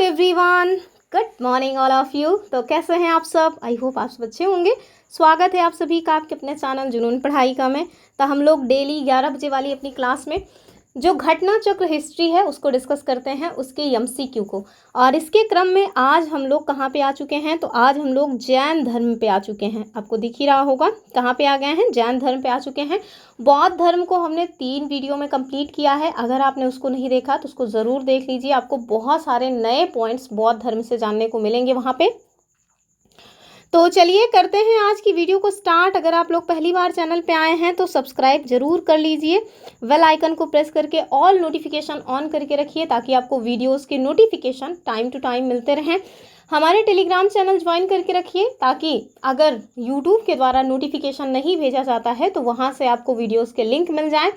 Everyone, good morning all of you. तो कैसे हैं आप सब? आई होप आप सब अच्छे होंगे। स्वागत है आप सभी का आपके अपने चैनल जुनून पढ़ाई का में। तो हम लोग डेली 11 बजे वाली अपनी क्लास में जो घटना चक्र हिस्ट्री है उसको डिस्कस करते हैं, उसके एमसीक्यू को। और इसके क्रम में आज हम लोग कहाँ पे आ चुके हैं? तो आज हम लोग जैन धर्म पे आ चुके हैं। आपको दिख ही रहा होगा कहाँ पे आ गए हैं, जैन धर्म पे आ चुके हैं। बौद्ध धर्म को हमने 3 वीडियो में कंप्लीट किया है। अगर आपने उसको नहीं देखा तो उसको ज़रूर देख लीजिए, आपको बहुत सारे नए पॉइंट्स बौद्ध धर्म से जानने को मिलेंगे वहाँ पे। तो चलिए करते हैं आज की वीडियो को स्टार्ट। अगर आप लोग पहली बार चैनल पे आए हैं तो सब्सक्राइब जरूर कर लीजिए, बेल आइकन को प्रेस करके ऑल नोटिफिकेशन ऑन करके रखिए ताकि आपको वीडियोस के नोटिफिकेशन टाइम टू टाइम मिलते रहें। हमारे टेलीग्राम चैनल ज्वाइन करके रखिए ताकि अगर यूट्यूब के द्वारा नोटिफिकेशन नहीं भेजा जाता है तो वहाँ से आपको वीडियोज़ के लिंक मिल जाए।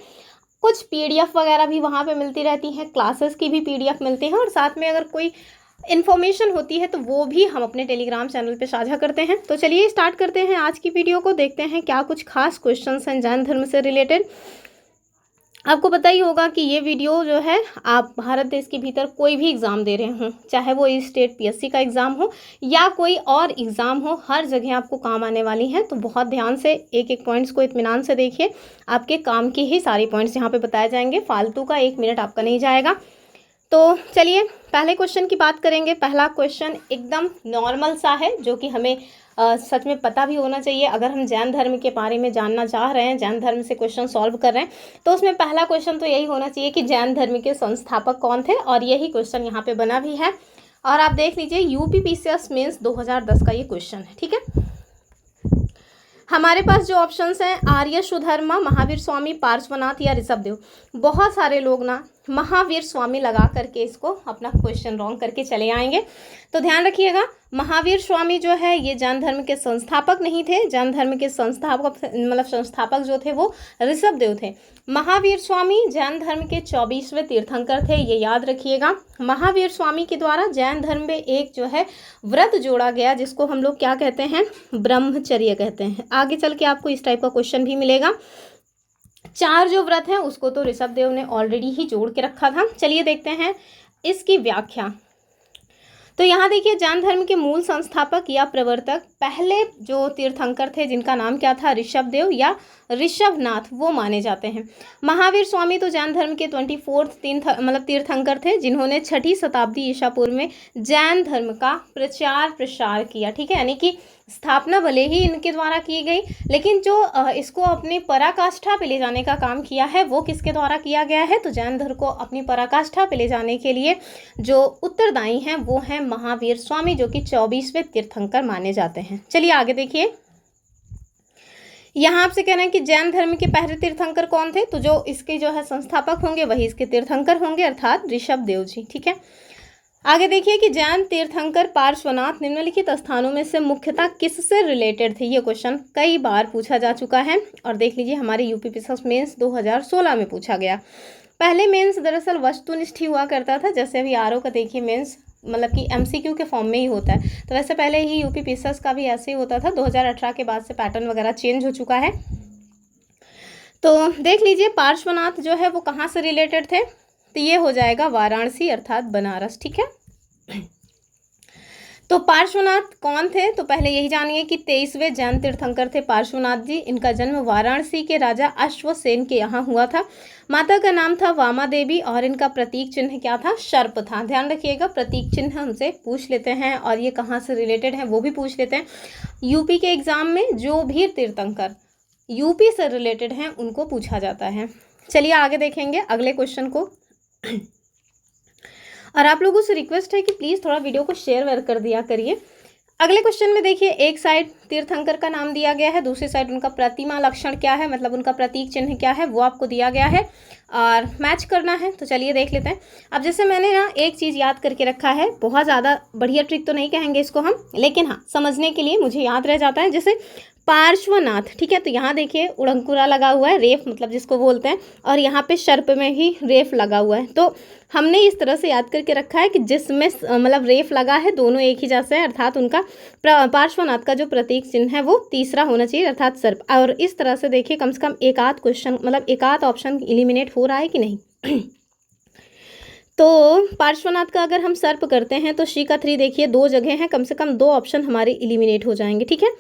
कुछ PDF वगैरह भी वहाँ पे मिलती रहती हैं, क्लासेस की भी PDF मिलती हैं, और साथ में अगर कोई इन्फॉर्मेशन होती है तो वो भी हम अपने टेलीग्राम चैनल पे साझा करते हैं। तो चलिए स्टार्ट करते हैं आज की वीडियो को, देखते हैं क्या कुछ खास क्वेश्चंस हैं जैन धर्म से रिलेटेड। आपको पता ही होगा कि ये वीडियो जो है, आप भारत देश के भीतर कोई भी एग्ज़ाम दे रहे हों, चाहे वो स्टेट PSC का एग्ज़ाम हो या कोई और एग्ज़ाम हो, हर जगह आपको काम आने वाली हैं। तो बहुत ध्यान से एक एक पॉइंट्स को इत्मीनान से देखिए, आपके काम के ही सारे पॉइंट्स यहाँ पे बताए जाएंगे, फालतू का 1 मिनट आपका नहीं जाएगा। तो चलिए पहले क्वेश्चन की बात करेंगे। पहला क्वेश्चन एकदम नॉर्मल सा है जो कि हमें सच में पता भी होना चाहिए। अगर हम जैन धर्म के बारे में जानना चाह रहे हैं, जैन धर्म से क्वेश्चन सॉल्व कर रहे हैं, तो उसमें पहला क्वेश्चन तो यही होना चाहिए कि जैन धर्म के संस्थापक कौन थे, और यही क्वेश्चन यहाँ पे बना भी है। और आप देख लीजिए UPPCS मेंस 2010 का ये क्वेश्चन है, ठीक है। हमारे पास जो ऑप्शंस हैं, आर्य सुधर्मा, महावीर स्वामी, पार्श्वनाथ या ऋषभदेव। बहुत सारे लोग ना महावीर स्वामी लगा करके इसको अपना क्वेश्चन रॉन्ग करके चले आएंगे, तो ध्यान रखिएगा। महावीर स्वामी जो है ये जैन धर्म के संस्थापक नहीं थे। जैन धर्म के संस्थापक जो थे वो ऋषभदेव थे। महावीर स्वामी जैन धर्म के 24वें तीर्थंकर थे, ये याद रखिएगा। महावीर स्वामी के द्वारा जैन धर्म में एक जो है व्रत जोड़ा गया जिसको हम लोग क्या कहते हैं, ब्रह्मचर्य कहते हैं। आगे चल के आपको इस टाइप का क्वेश्चन भी मिलेगा। 4 जो व्रत हैं उसको तो ऋषभदेव ने ऑलरेडी ही जोड़ के रखा था। चलिए देखते हैं इसकी व्याख्या। तो यहाँ देखिए, जैन धर्म के मूल संस्थापक या प्रवर्तक पहले जो तीर्थंकर थे जिनका नाम क्या था, ऋषभदेव या ऋषभनाथ, वो माने जाते हैं। महावीर स्वामी तो जैन धर्म के 24th तीर्थंकर थे जिन्होंने 6ठी शताब्दी ईसा पूर्व में जैन धर्म का प्रचार प्रसार किया, ठीक है। यानी कि स्थापना भले ही इनके द्वारा की गई, लेकिन जो इसको अपनी पराकाष्ठा पे ले जाने का काम किया है वो किसके द्वारा किया गया है? तो जैन धर्म को अपनी पराकाष्ठा पे ले जाने के लिए जो उत्तरदायी हैं वो हैं महावीर स्वामी, जो कि 24वें तीर्थंकर माने जाते हैं। चलिए आगे देखिए, यहाँ आपसे कहना है कि जैन धर्म के पहले तीर्थंकर कौन थे? तो जो इसके जो है संस्थापक होंगे वही इसके तीर्थंकर होंगे, अर्थात ऋषभदेव जी, ठीक है। आगे देखिए कि जैन तीर्थंकर पार्श्वनाथ निम्नलिखित स्थानों में से मुख्यतः किससे रिलेटेड थे? ये क्वेश्चन कई बार पूछा जा चुका है, और देख लीजिए हमारे UPPCS मेंस 2016 में पूछा गया। पहले मेंस दरअसल वस्तुनिष्ठ ही हुआ करता था, जैसे अभी RO का देखिए मेंस कि MCQ के फॉर्म में ही होता है, तो वैसे पहले ही UPPCS का भी ऐसे ही होता था। 2018 के बाद से पैटर्न वगैरह चेंज हो चुका है। तो देख लीजिए पार्श्वनाथ जो है वो कहाँ से रिलेटेड थे? तो ये हो जाएगा वाराणसी अर्थात बनारस, ठीक है। तो पार्श्वनाथ कौन थे? तो पहले यही जानिए कि 23वें जैन तीर्थंकर थे पार्श्वनाथ जी। इनका जन्म वाराणसी के राजा अश्वसेन के यहाँ हुआ था। माता का नाम था वामा देवी और इनका प्रतीक चिन्ह क्या था? सर्प था। ध्यान रखिएगा, प्रतीक चिन्ह हमसे पूछ लेते हैं और ये कहाँ से रिलेटेड है वो भी पूछ लेते हैं। यूपी के एग्जाम में जो भी तीर्थंकर यूपी से रिलेटेड हैं उनको पूछा जाता है। चलिए आगे देखेंगे अगले क्वेश्चन को। और आप लोगों से रिक्वेस्ट है कि प्लीज़ थोड़ा वीडियो को शेयर वेयर कर दिया करिए। अगले क्वेश्चन में देखिए, एक साइड तीर्थंकर का नाम दिया गया है, दूसरी साइड उनका प्रतिमा लक्षण क्या है, मतलब उनका प्रतीक चिन्ह क्या है, वो आपको दिया गया है और मैच करना है। तो चलिए देख लेते हैं। अब जैसे मैंने ना एक चीज़ याद करके रखा है, बहुत ज़्यादा बढ़िया ट्रिक तो नहीं कहेंगे इसको हम, लेकिन हाँ समझने के लिए मुझे याद रह जाता है। जैसे पार्श्वनाथ, ठीक है, तो यहाँ देखिए उड़ंकुरा लगा हुआ है, रेफ मतलब जिसको बोलते हैं, और यहाँ पे सर्प में ही रेफ लगा हुआ है। तो हमने इस तरह से याद करके रखा है कि जिसमें रेफ लगा है दोनों एक ही जैसे हैं, अर्थात उनका पार्श्वनाथ का जो प्रतीक चिन्ह है वो तीसरा होना चाहिए, अर्थात सर्प। और इस तरह से देखिए कम से कम एक आध क्वेश्चन एक आध ऑप्शन एलिमिनेट हो रहा है कि नहीं। तो पार्श्वनाथ का अगर हम सर्प करते हैं तो शी का 3 देखिए 2 जगह हैं, कम से कम 2 ऑप्शन हमारे एलिमिनेट हो जाएंगे, ठीक है।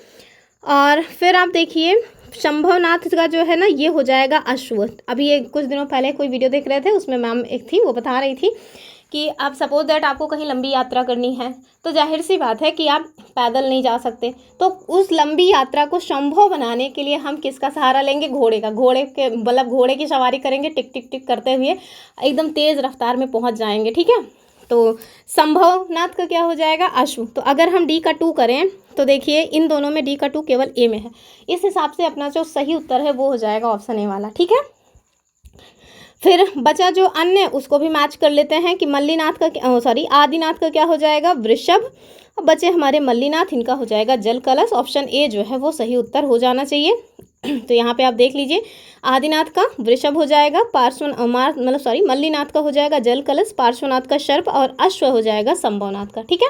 और फिर आप देखिए शंभवनाथ का जो है ना ये हो जाएगा अश्व। अभी ये कुछ दिनों पहले कोई वीडियो देख रहे थे, उसमें मैम एक थी वो बता रही थी कि आप सपोज दैट आपको कहीं लंबी यात्रा करनी है तो जाहिर सी बात है कि आप पैदल नहीं जा सकते, तो उस लंबी यात्रा को संभव बनाने के लिए हम किसका सहारा लेंगे? घोड़े का। घोड़े के मतलब घोड़े की सवारी करेंगे, टिक टिक टिक करते हुए एकदम तेज़ रफ्तार में पहुंच जाएंगे, ठीक है। तो संभवनाथ का क्या हो जाएगा? अश्व। तो अगर हम डी का 2 करें तो देखिए इन दोनों में डी का 2 केवल ए में है, इस हिसाब से अपना जो सही उत्तर है वो हो जाएगा ऑप्शन ए वाला, ठीक है। फिर बचा जो अन्य उसको भी मैच कर लेते हैं कि मल्लीनाथ का आदिनाथ का क्या हो जाएगा? वृषभ। बचे हमारे मल्लीनाथ, इनका हो जाएगा जल कलश। ऑप्शन ए जो है वो सही उत्तर हो जाना चाहिए। तो यहाँ पे आप देख लीजिए आदिनाथ का वृषभ हो जाएगा, मल्लीनाथ का हो जाएगा जल कलश, पार्श्वनाथ का सर्प और अश्व हो जाएगा संभवनाथ का, ठीक है।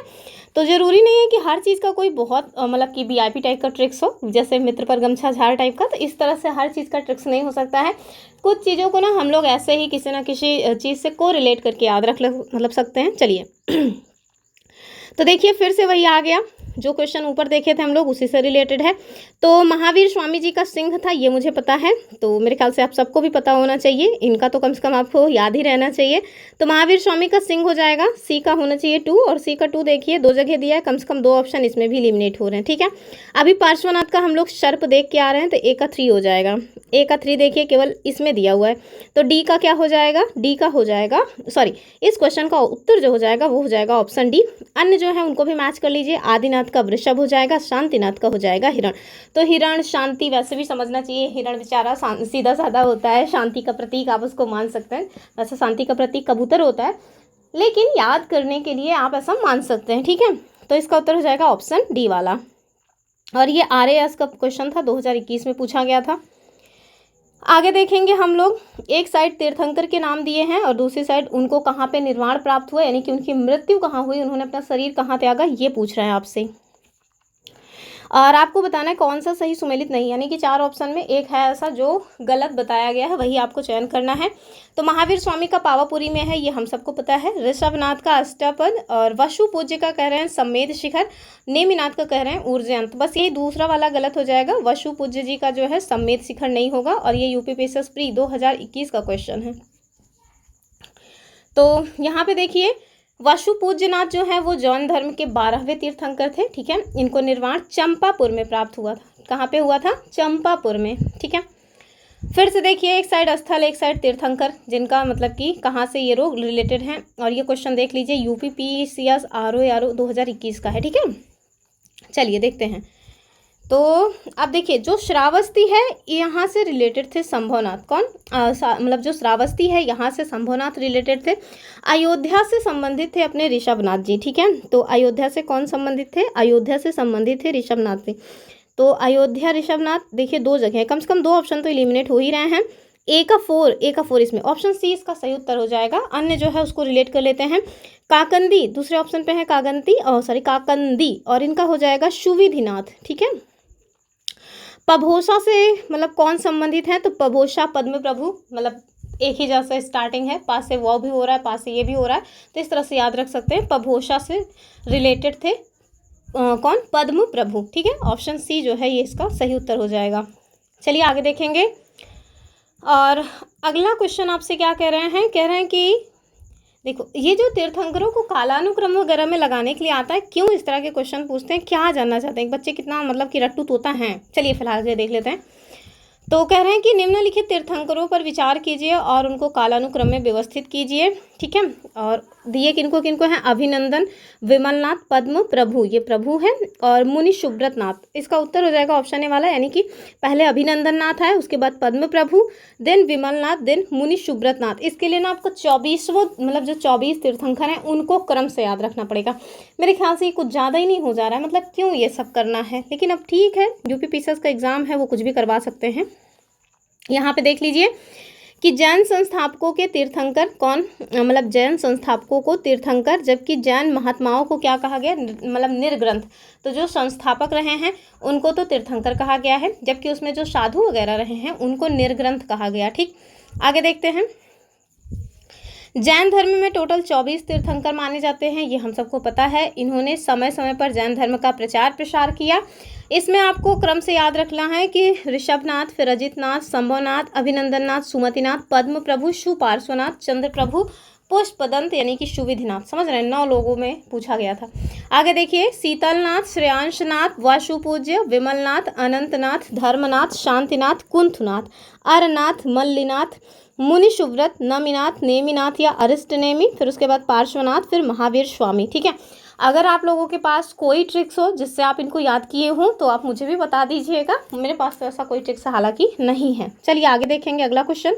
तो जरूरी नहीं है कि हर चीज़ का कोई बहुत मतलब कि वीआईपी टाइप का ट्रिक्स हो, जैसे मित्र पर गमछा झाड़ टाइप का, तो इस तरह से हर चीज़ का ट्रिक्स नहीं हो सकता है। कुछ चीज़ों को ना हम लोग ऐसे ही किसी ना किसी चीज़ से को रिलेट करके याद रख सकते हैं। चलिए तो देखिए फिर से वही आ गया जो क्वेश्चन ऊपर देखे थे हम लोग, उसी से रिलेटेड है। तो महावीर स्वामी जी का सिंह था, ये मुझे पता है, तो मेरे ख्याल से आप सबको भी पता होना चाहिए, इनका तो कम से कम आपको याद ही रहना चाहिए। तो महावीर स्वामी का सिंह हो जाएगा, सी का होना चाहिए 2, और सी का 2 देखिए 2 जगह दिया है, कम से कम 2 ऑप्शन इसमें भी एलिमिनेट हो रहे हैं, ठीक है। अभी पार्श्वनाथ का हम लोग सर्प देख के आ रहे हैं, तो ए का 3 हो जाएगा। ए का 3 देखिए केवल इसमें दिया हुआ है, तो डी का क्या हो जाएगा? डी का हो जाएगा इस क्वेश्चन का उत्तर जो हो जाएगा वो हो जाएगा ऑप्शन डी। अन्य जो है उनको भी मैच कर लीजिए, आदिनाथ का वृषभ हो जाएगा, शांतिनाथ का हो जाएगा हिरण। तो हिरण शांति वैसे भी समझना चाहिए, हिरण बेचारा सीधा साधा होता है, शांति का प्रतीक आप उसको मान सकते हैं। वैसे शांति का प्रतीक कबूतर होता है, लेकिन याद करने के लिए आप ऐसा मान सकते हैं, ठीक है। तो इसका उत्तर हो जाएगा ऑप्शन डी वाला। और ये RAS का क्वेश्चन था, 2021 में पूछा गया था। आगे देखेंगे हम लोग, एक साइड तीर्थंकर के नाम दिए हैं और दूसरी साइड उनको कहाँ पे निर्वाण प्राप्त हुआ, यानी कि उनकी मृत्यु कहाँ हुई, उन्होंने अपना शरीर कहाँ त्यागा, ये पूछ रहे हैं आपसे। और आपको बताना है कौन सा सही सुमेलित नहीं, यानी कि 4 ऑप्शन में एक है ऐसा जो गलत बताया गया है, वही आपको चयन करना है। तो महावीर स्वामी का पावापुरी में है, ये हम सबको पता है। ऋषभनाथ का अष्टपद, और वसु पूज्य का कह रहे हैं सम्मेद शिखर, नेमिनाथ का कह रहे हैं ऊर्जयंत। बस यही दूसरा वाला गलत हो जाएगा, वसु पूज्य जी का जो है सम्मेद शिखर नहीं होगा, और ये यूपीपीएससी प्री 2021 का क्वेश्चन है। तो यहाँ पे देखिए वसु पूज्यनाथ जो है वो जैन धर्म के 12वें तीर्थंकर थे, ठीक है। इनको निर्वाण चंपापुर में प्राप्त हुआ था। कहाँ पे हुआ था? चंपापुर में, ठीक है। फिर से देखिए एक साइड स्थल एक साइड तीर्थंकर, जिनका मतलब कि कहाँ से ये रोग रिलेटेड हैं, और ये क्वेश्चन देख लीजिए यूपीपीसीएस RO 2021 का है, ठीक है। चलिए देखते हैं। तो अब देखिए जो श्रावस्ती है यहाँ से रिलेटेड थे संभवनाथ। कौन मतलब जो श्रावस्ती है यहाँ से संभवनाथ रिलेटेड थे, अयोध्या से संबंधित थे अपने ऋषभनाथ जी, ठीक है। तो अयोध्या से कौन संबंधित थे? अयोध्या से संबंधित थे ऋषभनाथ जी। तो अयोध्या ऋषभनाथ देखिए 2 जगह है, कम से कम 2 ऑप्शन तो एलिमिनेट हो ही रहे हैं। ए का 4 इसमें ऑप्शन सी इसका सही उत्तर हो जाएगा। अन्य जो है उसको रिलेट कर लेते हैं। काकंदी दूसरे ऑप्शन पे है, काकंदी, और इनका हो जाएगा सुविधिनाथ, ठीक है। पभोसा से मतलब कौन संबंधित है? तो पभोसा पद्म प्रभु, मतलब एक ही जैसा स्टार्टिंग है, पास से वो भी हो रहा है, पास से ये भी हो रहा है, तो इस तरह से याद रख सकते हैं। पभोसा से रिलेटेड थे कौन? पद्म प्रभु, ठीक है। ऑप्शन सी जो है ये इसका सही उत्तर हो जाएगा। चलिए आगे देखेंगे। और अगला क्वेश्चन आपसे क्या कह रहे हैं? कह रहे हैं कि देखो ये जो तीर्थंकरों को कालानुक्रम वगैरह में लगाने के लिए आता है, क्यों इस तरह के क्वेश्चन पूछते हैं, क्या जानना चाहते हैं? बच्चे कितना मतलब कि रट्टू तोता हैं। चलिए फिलहाल ये देख लेते हैं। तो कह रहे हैं कि निम्नलिखित तीर्थंकरों पर विचार कीजिए और उनको कालानुक्रम में व्यवस्थित कीजिए, ठीक है। और दिए किनको किनको हैं? अभिनंदन, विमलनाथ, पद्म प्रभु, ये प्रभु हैं, और मुनि सुब्रत नाथ। इसका उत्तर हो जाएगा ऑप्शन ए वाला, यानी कि पहले अभिनंदन नाथ है, उसके बाद पद्म प्रभु, देन विमलनाथ, देन मुनि सुब्रत नाथ। इसके लिए ना आपको 24वां मतलब जो 24 तीर्थंकर हैं उनको क्रम से याद रखना पड़ेगा। मेरे ख्याल से ये कुछ ज़्यादा ही नहीं हो जा रहा है, मतलब क्यों ये सब करना है, लेकिन अब ठीक है, यूपीपीएससी का एग्ज़ाम है, वो कुछ भी करवा सकते हैं। यहाँ पे देख लीजिए कि जैन संस्थापकों के तीर्थंकर कौन, मतलब जैन संस्थापकों को तीर्थंकर, जबकि जैन महात्माओं को क्या कहा गया? मतलब निर्ग्रंथ। तो जो संस्थापक रहे हैं उनको तो तीर्थंकर कहा गया है, जबकि उसमें जो साधु वगैरह रहे हैं उनको निर्ग्रंथ कहा गया, ठीक। आगे देखते हैं। जैन धर्म में टोटल 24 तीर्थंकर माने जाते हैं, ये हम सबको पता है। इन्होंने समय समय पर जैन धर्म का प्रचार प्रसार किया। इसमें आपको क्रम से याद रखना है कि ऋषभनाथ, फिर अजितनाथ, संभवनाथ, अभिनंदननाथ, सुमतिनाथ, पद्म प्रभु, सुपार्श्वनाथ, चंद्र प्रभु, पुष्पदंत यानी कि सुविधिनाथ। समझ रहे हैं, 9 लोगों में पूछा गया था। आगे देखिए, शीतलनाथ, श्रेयांशनाथ, वासुपूज्य, विमलनाथ, अनंतनाथ, धर्मनाथ, शांतिनाथ, कुंथनाथ, अरनाथ, मल्लिनाथ, मुनि सुव्रत, नमिनाथ, नेमिनाथ या अरिष्टनेमि, फिर उसके बाद पार्श्वनाथ, फिर महावीर स्वामी। ठीक है, अगर आप लोगों के पास कोई ट्रिक्स हो जिससे आप इनको याद किए हो तो आप मुझे भी बता दीजिएगा। मेरे पास तो ऐसा कोई ट्रिक्स हालांकि नहीं है। चलिए आगे देखेंगे अगला क्वेश्चन।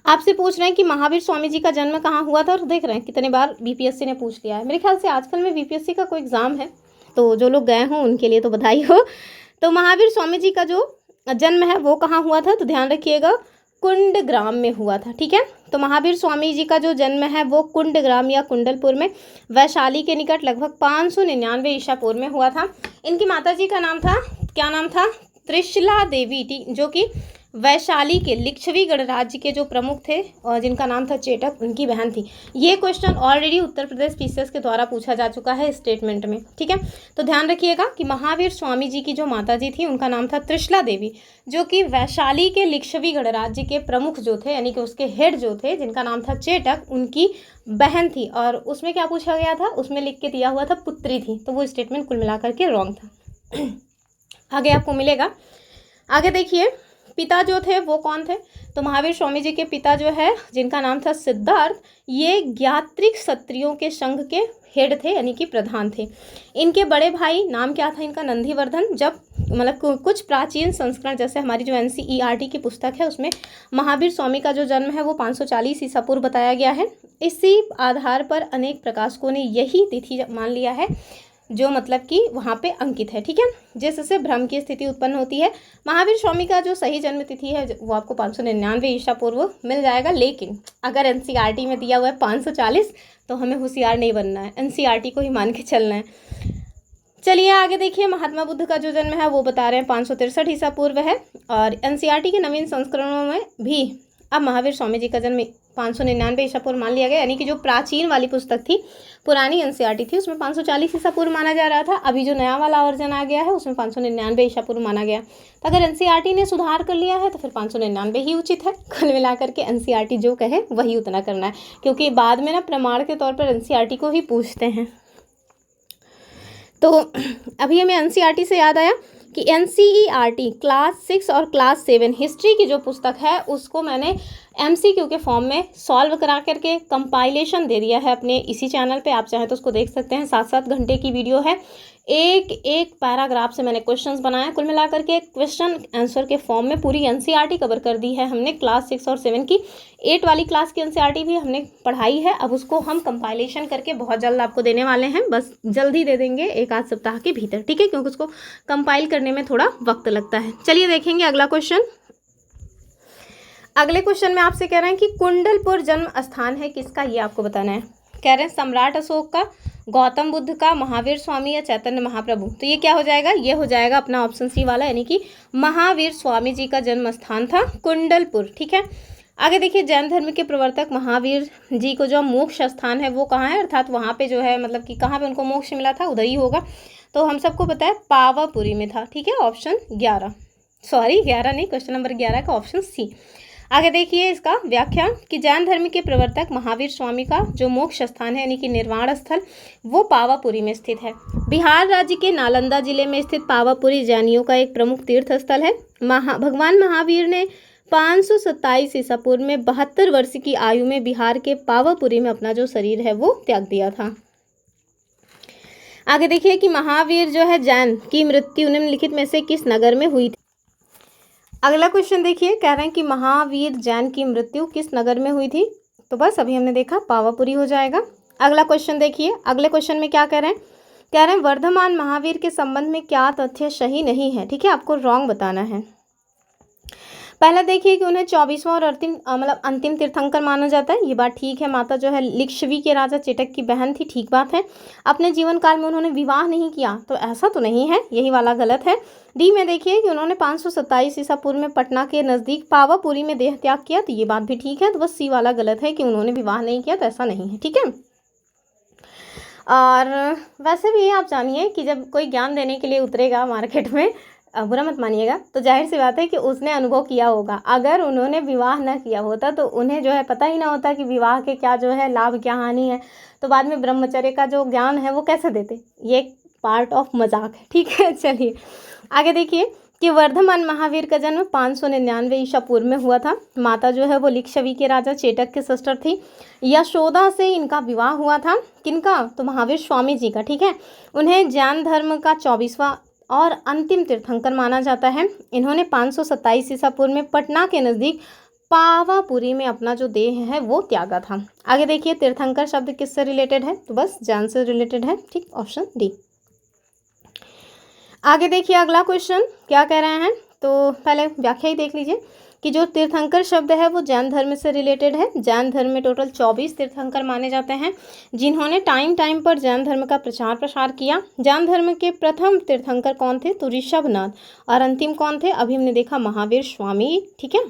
आपसे पूछ रहे हैं कि महावीर स्वामी जी का जन्म कहाँ हुआ था, और देख रहे हैं कितने बार बीपीएससी ने पूछ लिया है। मेरे ख्याल से आजकल में बीपीएससी का कोई एग्ज़ाम है, तो जो लोग गए हों उनके लिए तो बधाई हो। तो महावीर स्वामी जी का जो जन्म है वो कहाँ हुआ था, तो ध्यान रखिएगा कुंडग्राम में हुआ था। ठीक है, तो महावीर स्वामी जी का जो जन्म है वो कुंडग्राम या कुंडलपुर में वैशाली के निकट लगभग 599 ईसा पूर्व में हुआ था। इनकी माता जी का नाम था, क्या नाम था, त्रिशला देवी, जो कि वैशाली के लिच्छवी गणराज्य के जो प्रमुख थे और जिनका नाम था चेटक, उनकी बहन थी। ये question already Uttar Pradesh PCS के द्वारा पूछा जा चुका है स्टेटमेंट में। ठीक है, तो ध्यान रखिएगा कि महावीर स्वामी जी की जो माता जी थी उनका नाम था त्रिशला देवी, जो कि वैशाली के लिच्छवी गणराज्य के प्रमुख जो थे यानी कि उसके हेड जो थे जिनका नाम था चेटक, उनकी बहन थी। और उसमें क्या पूछा गया था, उसमें लिख के दिया हुआ था पुत्री थी, तो वो स्टेटमेंट कुल मिलाकर के रॉन्ग था। आगे आपको मिलेगा। आगे देखिए, पिता जो थे वो कौन थे, तो महावीर स्वामी जी के पिता जो है जिनका नाम था सिद्धार्थ, ये ज्ञात्रिक क्षत्रियों के संघ के हेड थे यानी कि प्रधान थे। इनके बड़े भाई नाम क्या था इनका, नंदीवर्धन। जब मतलब कुछ प्राचीन संस्करण जैसे हमारी जो एनसीईआरटी की पुस्तक है उसमें महावीर स्वामी का जो जन्म है वो 540 ईसा पूर्व बताया गया है। इसी आधार पर अनेक प्रकाशकों ने यही तिथि मान लिया है जो मतलब कि वहाँ पे अंकित है। ठीक है, जिससे भ्रम की स्थिति उत्पन्न होती है। महावीर स्वामी का जो सही जन्म तिथि है वो आपको 599 ईसा पूर्व मिल जाएगा, लेकिन अगर एनसीईआरटी में दिया हुआ है 540 तो हमें होशियार नहीं बनना है, एनसीईआरटी को ही मान के चलना है। चलिए आगे देखिए, महात्मा बुद्ध का जो जन्म है वो बता रहे हैं 563 ईसा पूर्व है, और एनसीईआरटी के नवीन संस्करणों में भी अब महावीर स्वामी जी का जन्म 599 ईसा पूर्व मान लिया गया, यानी कि जो प्राचीन वाली पुस्तक थी, पुरानी एनसीईआरटी थी, उसमें 540 ईसा पूर्व माना जा रहा था। अभी जो नया वाला वर्जन आ गया है उसमें 599 ईसा पूर्व माना गया। तो अगर एनसीईआरटी ने सुधार कर लिया है तो फिर 599 ही उचित है। कुल मिलाकर के एनसीईआरटी जो कहे वही उतना करना है, क्योंकि बाद में ना प्रमाण के तौर पर एनसीईआरटी को ही पूछते हैं। तो अभी हमें एनसीईआरटी से याद आया कि एनसीईआरटी क्लास 6 और क्लास 7 हिस्ट्री की जो पुस्तक है उसको मैंने एमसीक्यू के फॉर्म में सॉल्व करा करके कंपाइलेशन दे दिया है अपने इसी चैनल पे। आप चाहें तो उसको देख सकते हैं, 7-7 घंटे की वीडियो है। एक एक पैराग्राफ से मैंने क्वेश्चंस बनाए, कुल मिलाकर के क्वेश्चन आंसर के फॉर्म में पूरी एनसीईआरटी कवर कर दी है हमने। क्लास 6 और 7 की 8 वाली क्लास की एनसीईआरटी भी हमने पढ़ाई है। अब उसको हम कंपाइलेशन करके बहुत जल्द आपको देने वाले हैं, बस जल्द ही दे देंगे, 1-8 सप्ताह के भीतर। ठीक है, क्योंकि उसको कंपाइल करने में थोड़ा वक्त लगता है। चलिए देखेंगे अगला क्वेश्चन। अगले क्वेश्चन में आपसे कह रहे हैं कि कुंडलपुर जन्म स्थान है किसका, ये आपको बताना है। कह रहे हैं सम्राट अशोक का, गौतम बुद्ध का, महावीर स्वामी या चैतन्य महाप्रभु। तो ये क्या हो जाएगा, ये हो जाएगा अपना ऑप्शन सी वाला, यानी कि महावीर स्वामी जी का जन्म स्थान था कुंडलपुर। ठीक है, आगे देखिए, जैन धर्म के प्रवर्तक महावीर जी को जो मोक्ष स्थान है वो कहाँ है, अर्थात वहाँ पे जो है मतलब कि कहाँ पे उनको मोक्ष मिला था, उधर ही होगा। तो हम सबको पता है पावापुरी में था। ठीक है, ऑप्शन 11 नहीं, क्वेश्चन नंबर 11 का ऑप्शन सी। आगे देखिए इसका व्याख्या कि जैन धर्म के प्रवर्तक महावीर स्वामी का जो मोक्ष स्थान है यानी कि निर्वाण स्थल वो पावापुरी में स्थित है। बिहार राज्य के नालंदा जिले में स्थित पावापुरी जैनियों का एक प्रमुख तीर्थ स्थल है। भगवान महावीर ने 527 ईसा पूर्व में 72 वर्ष की आयु में बिहार के पावापुरी में अपना जो शरीर है वो त्याग दिया था। आगे देखिए कि महावीर जो है जैन की मृत्यु निम्नलिखित में से किस नगर में हुई थी। अगला क्वेश्चन देखिए, कह रहे हैं कि महावीर जैन की मृत्यु किस नगर में हुई थी, तो बस अभी हमने देखा पावापुरी हो जाएगा। अगला क्वेश्चन देखिए, अगले क्वेश्चन में क्या कह रहे हैं, कह रहे हैं वर्धमान महावीर के संबंध में क्या तथ्य सही नहीं है। ठीक है, आपको रॉन्ग बताना है। पहला देखिए कि उन्हें 24वां और अंतिम तीर्थंकर माना जाता है, ये बात ठीक है। माता जो है लिच्छवी के राजा चेटक की बहन थी, ठीक बात है। अपने जीवन काल में उन्होंने विवाह नहीं किया, तो ऐसा तो नहीं है, यही वाला गलत है। डी में देखिए कि उन्होंने 527 ईसा पूर्व में पटना के नज़दीक पावापुरी में देह त्याग किया, तो ये बात भी ठीक है। तो बस सी वाला गलत है कि उन्होंने विवाह नहीं किया, तो ऐसा नहीं है, ठीक है। और वैसे भी आप जानिए कि जब कोई ज्ञान देने के लिए उतरेगा मार्केट में, बुरा मत मानिएगा, तो जाहिर सी बात है कि उसने अनुभव किया होगा। अगर उन्होंने विवाह न किया होता तो उन्हें जो है पता ही ना होता कि विवाह के क्या जो है लाभ, क्या हानि है, तो बाद में ब्रह्मचर्य का जो ज्ञान है वो कैसे देते। ये एक पार्ट ऑफ मजाक है, ठीक है। चलिए आगे देखिए कि वर्धमान महावीर का जन्म 599 ईसा पूर्व में हुआ था। माता जो है वो लिच्छवी के राजा चेटक के सिस्टर थी। यशोदा से इनका विवाह हुआ था। किनका? तो महावीर स्वामी जी का, ठीक है। उन्हें जैन धर्म का 24वां और अंतिम तीर्थंकर माना जाता है। इन्होंने 527 ईसा पूर्व में पटना के नज़दीक पावापुरी में अपना जो देह है वो त्यागा था। आगे देखिए तीर्थंकर शब्द किससे रिलेटेड है? तो बस जैन से रिलेटेड है, ठीक, ऑप्शन डी। आगे देखिए अगला क्वेश्चन क्या कह रहे हैं, तो पहले व्याख्या ही देख लीजिए कि जो तीर्थंकर शब्द है वो जैन धर्म से रिलेटेड है। जैन धर्म में टोटल 24 तीर्थंकर माने जाते हैं जिन्होंने टाइम टाइम पर जैन धर्म का प्रचार प्रसार किया। जैन धर्म के प्रथम तीर्थंकर कौन थे? तो ऋषभनाथ। और अंतिम कौन थे? अभी हमने देखा महावीर स्वामी, ठीक है।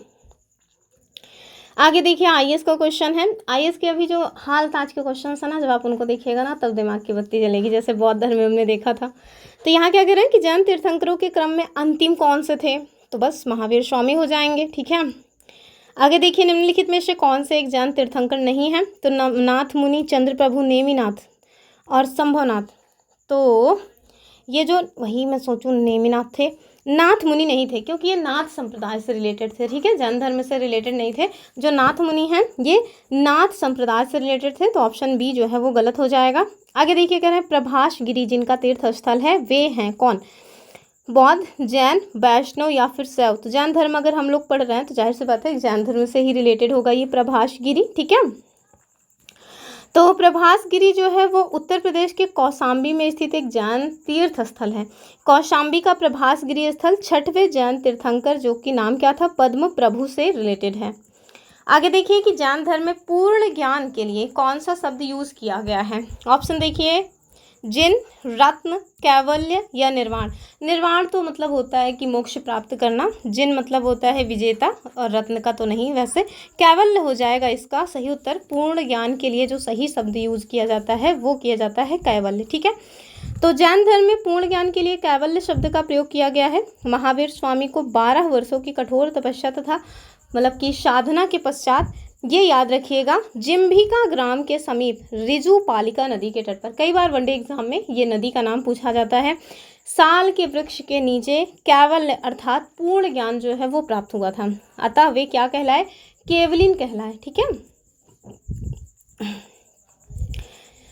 आगे देखिए आईएएस का क्वेश्चन है। आईएएस के अभी जो हाल ताज के क्वेश्चन है ना, जब आप उनको देखिएगा ना तब दिमाग की बत्ती जलेगी, जैसे बौद्ध धर्म में हमने देखा था। तो यहाँ क्या कह रहे हैं कि जैन तीर्थंकरों के क्रम में अंतिम कौन से थे? तो बस महावीर स्वामी हो जाएंगे, ठीक है। आगे देखिए निम्नलिखित में से कौन से एक जैन तीर्थंकर नहीं है? तो नाथ मुनि, चंद्रप्रभु, नेमिनाथ और संभवनाथ। तो ये जो, वही मैं सोचूं, नेमिनाथ थे, नाथ मुनि नहीं थे, क्योंकि ये नाथ संप्रदाय से रिलेटेड थे, ठीक है, जैन धर्म से रिलेटेड नहीं थे। जो नाथ मुनि हैं ये नाथ संप्रदाय से रिलेटेड थे, तो ऑप्शन बी जो है वो गलत हो जाएगा। आगे देखिए कह रहे हैं प्रभास गिरी जिनका तीर्थ स्थल है वे हैं कौन? बौद्ध, जैन, वैष्णव या फिर शैव। तो जैन धर्म अगर हम लोग पढ़ रहे हैं तो जाहिर सी बात है जैन धर्म से ही रिलेटेड होगा ये प्रभास गिरी, ठीक है। तो प्रभास गिरी जो है वो उत्तर प्रदेश के कौशाम्बी में स्थित एक जैन तीर्थ स्थल है। कौशाम्बी का प्रभास गिरी स्थल 6वें जैन तीर्थंकर जो कि नाम क्या था? पद्म प्रभु से रिलेटेड है। आगे देखिए कि जैन धर्म में पूर्ण ज्ञान के लिए कौन सा शब्द यूज किया गया है? ऑप्शन देखिए जिन, रत्न, कैवल्य या निर्वाण। निर्वाण तो मतलब होता है कि मोक्ष प्राप्त करना, जिन मतलब होता है विजेता, और रत्न का तो नहीं, वैसे कैवल्य हो जाएगा इसका सही उत्तर। पूर्ण ज्ञान के लिए जो सही शब्द यूज किया जाता है वो किया जाता है कैवल्य, ठीक है। तो जैन धर्म में पूर्ण ज्ञान के लिए कैवल्य शब्द का प्रयोग किया गया है। महावीर स्वामी को 12 वर्षों की कठोर तपस्या तथा मतलब कि साधना के पश्चात, ये याद रखिएगा, जिम्भिका ग्राम के समीप रिजु पालिका नदी के तट पर, कई बार वनडे एग्जाम में ये नदी का नाम पूछा जाता है, साल के वृक्ष के नीचे कैवल्य अर्थात पूर्ण ज्ञान जो है वो प्राप्त हुआ था। अतः वे क्या कहलाए? केवलिन कहलाए, ठीक है।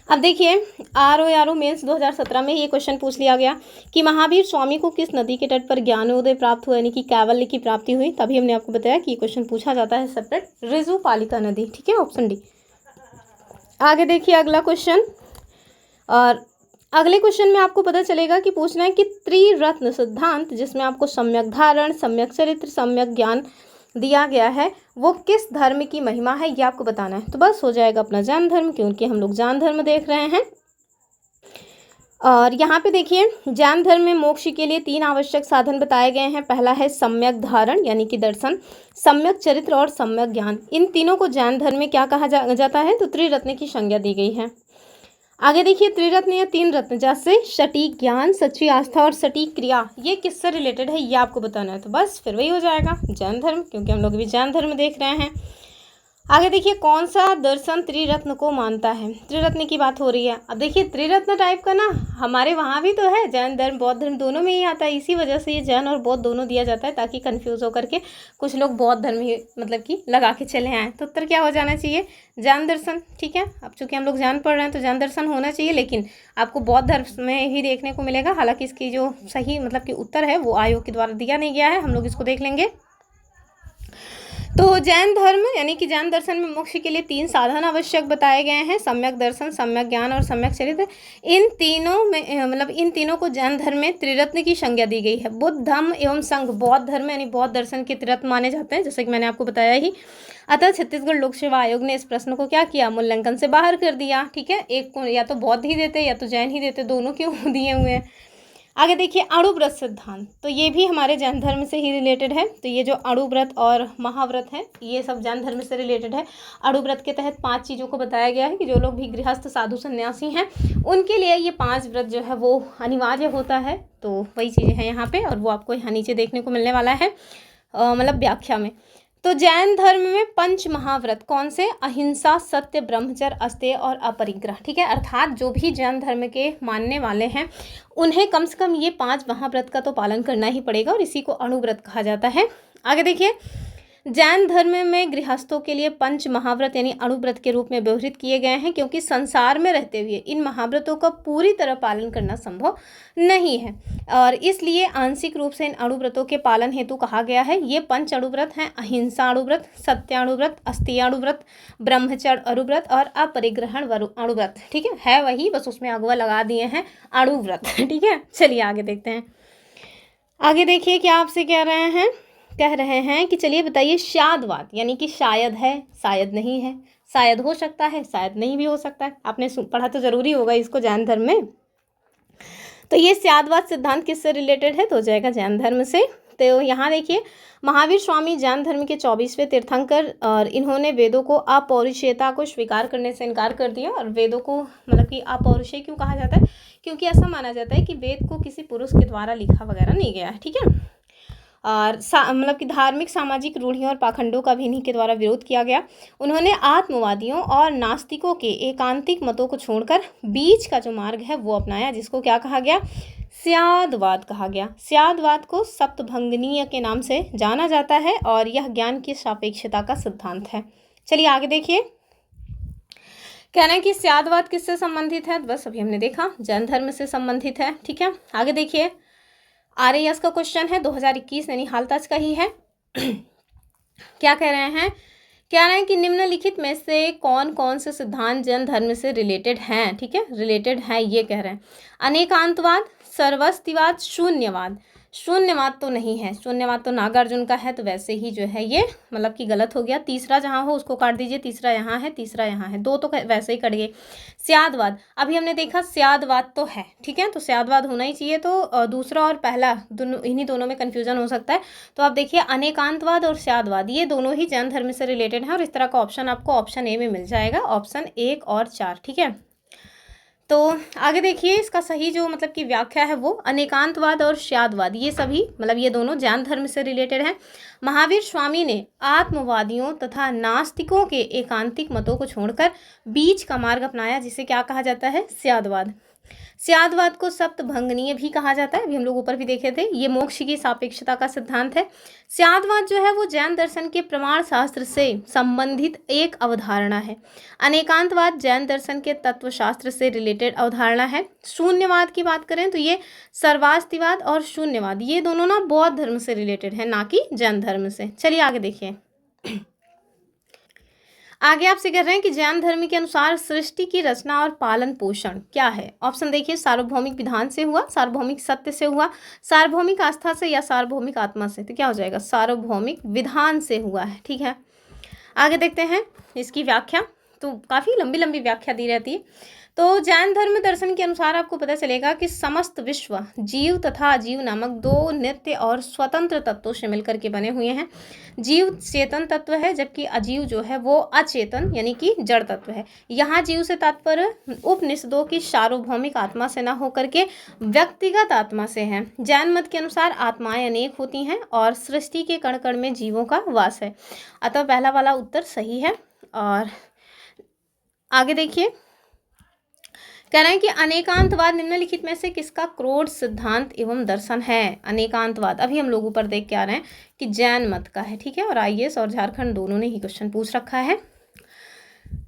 अब देखिए आरओ मेंस 2017 में ये क्वेश्चन पूछ लिया गया कि महावीर स्वामी को किस नदी के तट पर ज्ञानोदय प्राप्त हुआ, यानी कि कैवल्य की प्राप्ति हुई। तभी हमने आपको बताया कि ये क्वेश्चन पूछा जाता है सेपरेट, रिजु पालिका नदी, ठीक है, ऑप्शन डी। आगे देखिए अगला क्वेश्चन, और अगले क्वेश्चन में आपको पता चलेगा कि पूछना है कि त्रिरत्न सिद्धांत जिसमें आपको सम्यक धारण, सम्यक चरित्र, सम्यक ज्ञान दिया गया है वो किस धर्म की महिमा है, ये आपको बताना है। तो बस हो जाएगा अपना जैन धर्म, क्योंकि हम लोग जैन धर्म देख रहे हैं। और यहाँ पे देखिए जैन धर्म में मोक्ष के लिए 3 आवश्यक साधन बताए गए हैं। पहला है सम्यक धारण यानी कि दर्शन, सम्यक चरित्र और सम्यक ज्ञान। इन तीनों को जैन धर्म में क्या कहा जाता है? तो त्रिरत्न की संज्ञा दी गई है। आगे देखिए त्रिरत्न या 3 रत्न जैसे सटीक ज्ञान, सच्ची आस्था और सटीक क्रिया, ये किससे रिलेटेड है ये आपको बताना है। तो बस फिर वही हो जाएगा जैन धर्म, क्योंकि हम लोग भी जैन धर्म देख रहे हैं। आगे देखिए कौन सा दर्शन त्रिरत्न को मानता है? त्रिरत्न की बात हो रही है। अब देखिए त्रिरत्न टाइप का ना हमारे वहाँ भी तो है, जैन धर्म बौद्ध धर्म दोनों में ही आता है, इसी वजह से ये जैन और बौद्ध दोनों दिया जाता है ताकि कंफ्यूज होकर के कुछ लोग बौद्ध धर्म ही मतलब कि लगा के चले आए। तो उत्तर क्या हो जाना चाहिए? जैन दर्शन, ठीक है। अब चूंकि हम लोग जैन पढ़ रहे हैं तो जैन दर्शन होना चाहिए, लेकिन आपको बौद्ध धर्म में ही देखने को मिलेगा। हालांकि इसकी जो सही मतलब कि उत्तर है वो आयोग के द्वारा दिया नहीं गया है, हम लोग इसको देख लेंगे। तो जैन धर्म यानी कि जैन दर्शन में मोक्ष के लिए 3 साधन आवश्यक बताए गए हैं, सम्यक दर्शन, सम्यक ज्ञान और सम्यक चरित्र। इन तीनों में मतलब इन तीनों को जैन धर्म में त्रिरत्न की संज्ञा दी गई है। बुद्ध धम्म एवं संघ बौद्ध धर्म यानी बौद्ध दर्शन के त्रिरत्न माने जाते हैं, जैसे कि मैंने आपको बताया ही। अतः छत्तीसगढ़ लोक सेवा आयोग ने इस प्रश्न को क्या किया, मूल्यांकन से बाहर कर दिया। ठीक है, एक को या तो बौद्ध ही देते या तो जैन ही देते, दोनों क्यों दिए हुए हैं। आगे देखिए अणुव्रत सिद्धांत, तो ये भी हमारे जैन धर्म से ही रिलेटेड है। तो ये जो अणुव्रत और महाव्रत है ये सब जैन धर्म से रिलेटेड है। अणुव्रत के तहत 5 चीज़ों को बताया गया है कि जो लोग भी गृहस्थ साधु सन्यासी हैं उनके लिए ये 5 व्रत जो है वो अनिवार्य होता है। तो वही चीज़ें हैं यहाँ पे और वो आपको यहाँ नीचे देखने को मिलने वाला है मतलब व्याख्या में। तो जैन धर्म में 5 महाव्रत कौन से, अहिंसा, सत्य, ब्रह्मचर्य, अस्तेय और अपरिग्रह। ठीक है, अर्थात जो भी जैन धर्म के मानने वाले हैं उन्हें कम से कम ये 5 महाव्रत का तो पालन करना ही पड़ेगा और इसी को अणुव्रत कहा जाता है। आगे देखिए जैन धर्म में गृहस्थों के लिए 5 महाव्रत यानी अणुव्रत के रूप में व्यवहृत किए गए हैं, क्योंकि संसार में रहते हुए इन महाव्रतों का पूरी तरह पालन करना संभव नहीं है और इसलिए आंशिक रूप से इन अणुव्रतों के पालन हेतु कहा गया है। ये 5 अणुव्रत हैं, अहिंसा अणुव्रत, सत्य अणुव्रत, अस्तेय अणुव्रत, ब्रह्मचर्य अणुव्रत और अपरिग्रहण अणुव्रत। ठीक है वही, बस उसमें अगवा लगा दिए हैं अणुव्रत। ठीक है, चलिए आगे देखते हैं। आगे देखिए क्या आपसे कह रहे हैं कि चलिए बताइए शादवाद यानी कि शायद है, शायद नहीं है, शायद हो सकता है, शायद नहीं भी हो सकता है। आपने पढ़ा तो जरूरी होगा इसको जैन धर्म में। तो ये शादवाद सिद्धांत किससे रिलेटेड है, तो हो जाएगा जैन धर्म से। तो यहाँ देखिए महावीर स्वामी जैन धर्म के 24वें तीर्थंकर और इन्होंने वेदों को अपौरुषेयता को स्वीकार करने से इनकार कर दिया। और वेदों को मतलब कि अपौरुषेय क्यों कहा जाता है, क्योंकि ऐसा माना जाता है कि वेद को किसी पुरुष के द्वारा लिखा वगैरह नहीं गया है। ठीक है, और मतलब कि धार्मिक सामाजिक रूढ़ियों और पाखंडों का भी इन्हीं के द्वारा विरोध किया गया। उन्होंने आत्मवादियों और नास्तिकों के एकांतिक मतों को छोड़कर बीच का जो मार्ग है वो अपनाया, जिसको क्या कहा गया, स्यादवाद कहा गया। स्यादवाद को सप्तभंगनीय के नाम से जाना जाता है और यह ज्ञान की सापेक्षता का सिद्धांत है। चलिए आगे देखिए, कहना है कि स्यादवाद किससे संबंधित है, बस अभी हमने देखा जैन धर्म से संबंधित है। ठीक है, आगे देखिए RAS का क्वेश्चन है 2021 यानी हाल तक का ही है। क्या कह रहे हैं, कह रहे हैं कि निम्नलिखित में से कौन कौन से सिद्धांत जैन धर्म से रिलेटेड हैं। ठीक है, रिलेटेड है ये कह रहे हैं। अनेकांतवाद, सर्वस्तिवाद, शून्यवाद। शून्यवाद तो नहीं है, शून्यवाद तो नागार्जुन का है, तो वैसे ही जो है ये मतलब कि गलत हो गया। तीसरा जहाँ हो उसको काट दीजिए, तीसरा यहाँ है, तीसरा यहाँ है, 2 तो वैसे ही कट गए। स्यादवाद, अभी हमने देखा स्यादवाद तो है। ठीक है, तो स्यादवाद होना ही चाहिए। तो दूसरा और पहला दोनों, इन्हीं दोनों में कन्फ्यूजन हो सकता है। तो आप देखिए अनेकांतवाद और स्यादवाद ये दोनों ही जैन धर्म से रिलेटेड हैं और इस तरह का ऑप्शन आपको ऑप्शन ए में मिल जाएगा, ऑप्शन 1 और 4। ठीक है, तो आगे देखिए इसका सही जो मतलब की व्याख्या है वो अनेकांतवाद और स्यादवाद ये सभी मतलब ये दोनों जैन धर्म से रिलेटेड हैं। महावीर स्वामी ने आत्मवादियों तथा नास्तिकों के एकांतिक मतों को छोड़कर बीच का मार्ग अपनाया, जिसे क्या कहा जाता है, स्यादवाद। स्यादवाद को सप्तभंगनीय भी कहा जाता है, अभी हम लोग ऊपर भी देखे थे। ये मोक्ष की सापेक्षता का सिद्धांत है। स्यादवाद जो है वो जैन दर्शन के प्रमाण शास्त्र से संबंधित एक अवधारणा है। अनेकांतवाद जैन दर्शन के तत्वशास्त्र से रिलेटेड अवधारणा है। शून्यवाद की बात करें तो ये सर्वास्तिवाद और शून्यवाद ये दोनों ना बौद्ध धर्म से रिलेटेड है, ना कि जैन धर्म से। चलिए आगे देखिए, आगे आपसे कह रहे हैं कि जैन धर्म के अनुसार सृष्टि की रचना और पालन पोषण क्या है। ऑप्शन देखिए, सार्वभौमिक विधान से हुआ, सार्वभौमिक सत्य से हुआ, सार्वभौमिक आस्था से या सार्वभौमिक आत्मा से। तो क्या हो जाएगा, सार्वभौमिक विधान से हुआ है। ठीक है, आगे देखते हैं इसकी व्याख्या। तो काफ़ी लंबी लंबी व्याख्या दी रहती है। तो जैन धर्म दर्शन के अनुसार आपको पता चलेगा कि समस्त विश्व जीव तथा अजीव नामक 2 नित्य और स्वतंत्र तत्वों से मिलकर के बने हुए हैं। जीव चेतन तत्व है, जबकि अजीव जो है वो अचेतन यानी कि जड़ तत्व है। यहाँ जीव से तात्पर्य उपनिषदों की सार्वभौमिक आत्मा से न होकर के व्यक्तिगत आत्मा से है। जैन मत के अनुसार आत्माएं अनेक होती हैं और सृष्टि के कण कण में जीवों का वास है। अतः पहला वाला उत्तर सही है। और आगे देखिए, कह रहे हैं कि अनेकांतवाद निम्नलिखित में से किसका क्रोध सिद्धांत एवं दर्शन है। अनेकांतवाद अभी हम लोग ऊपर देख के आ रहे हैं कि जैन मत का है। ठीक है, और IAS और झारखंड दोनों ने ही क्वेश्चन पूछ रखा है।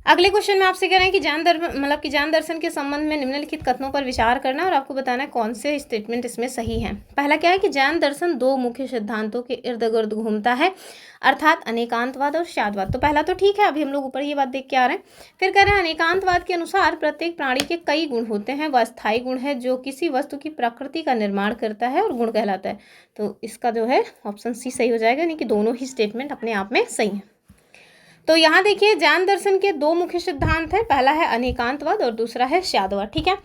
अगले क्वेश्चन में आपसे कह रहे हैं कि ज्ञान दर्शन के संबंध में निम्नलिखित कथनों पर विचार करना और आपको बताना है कौन से स्टेटमेंट इसमें सही हैं। पहला क्या है कि ज्ञान दर्शन दो मुख्य सिद्धांतों के इर्द गिर्द घूमता है, अर्थात अनेकांतवाद और शादवाद। तो पहला तो ठीक है, अभी हम लोग ऊपर ये बात देख के आ रहे हैं। फिर कह रहे हैं अनेकांतवाद के अनुसार प्रत्येक प्राणी के कई गुण होते हैं, वह स्थायी गुण है जो किसी वस्तु की प्रकृति का निर्माण करता है और गुण कहलाता है। तो इसका जो है ऑप्शन सी सही हो जाएगा, यानी कि दोनों ही स्टेटमेंट अपने आप में सही है। तो यहाँ देखिए ज्ञान दर्शन के दो मुख्य सिद्धांत हैं, पहला है अनेकांतवाद और दूसरा है शादवाद। ठीक है,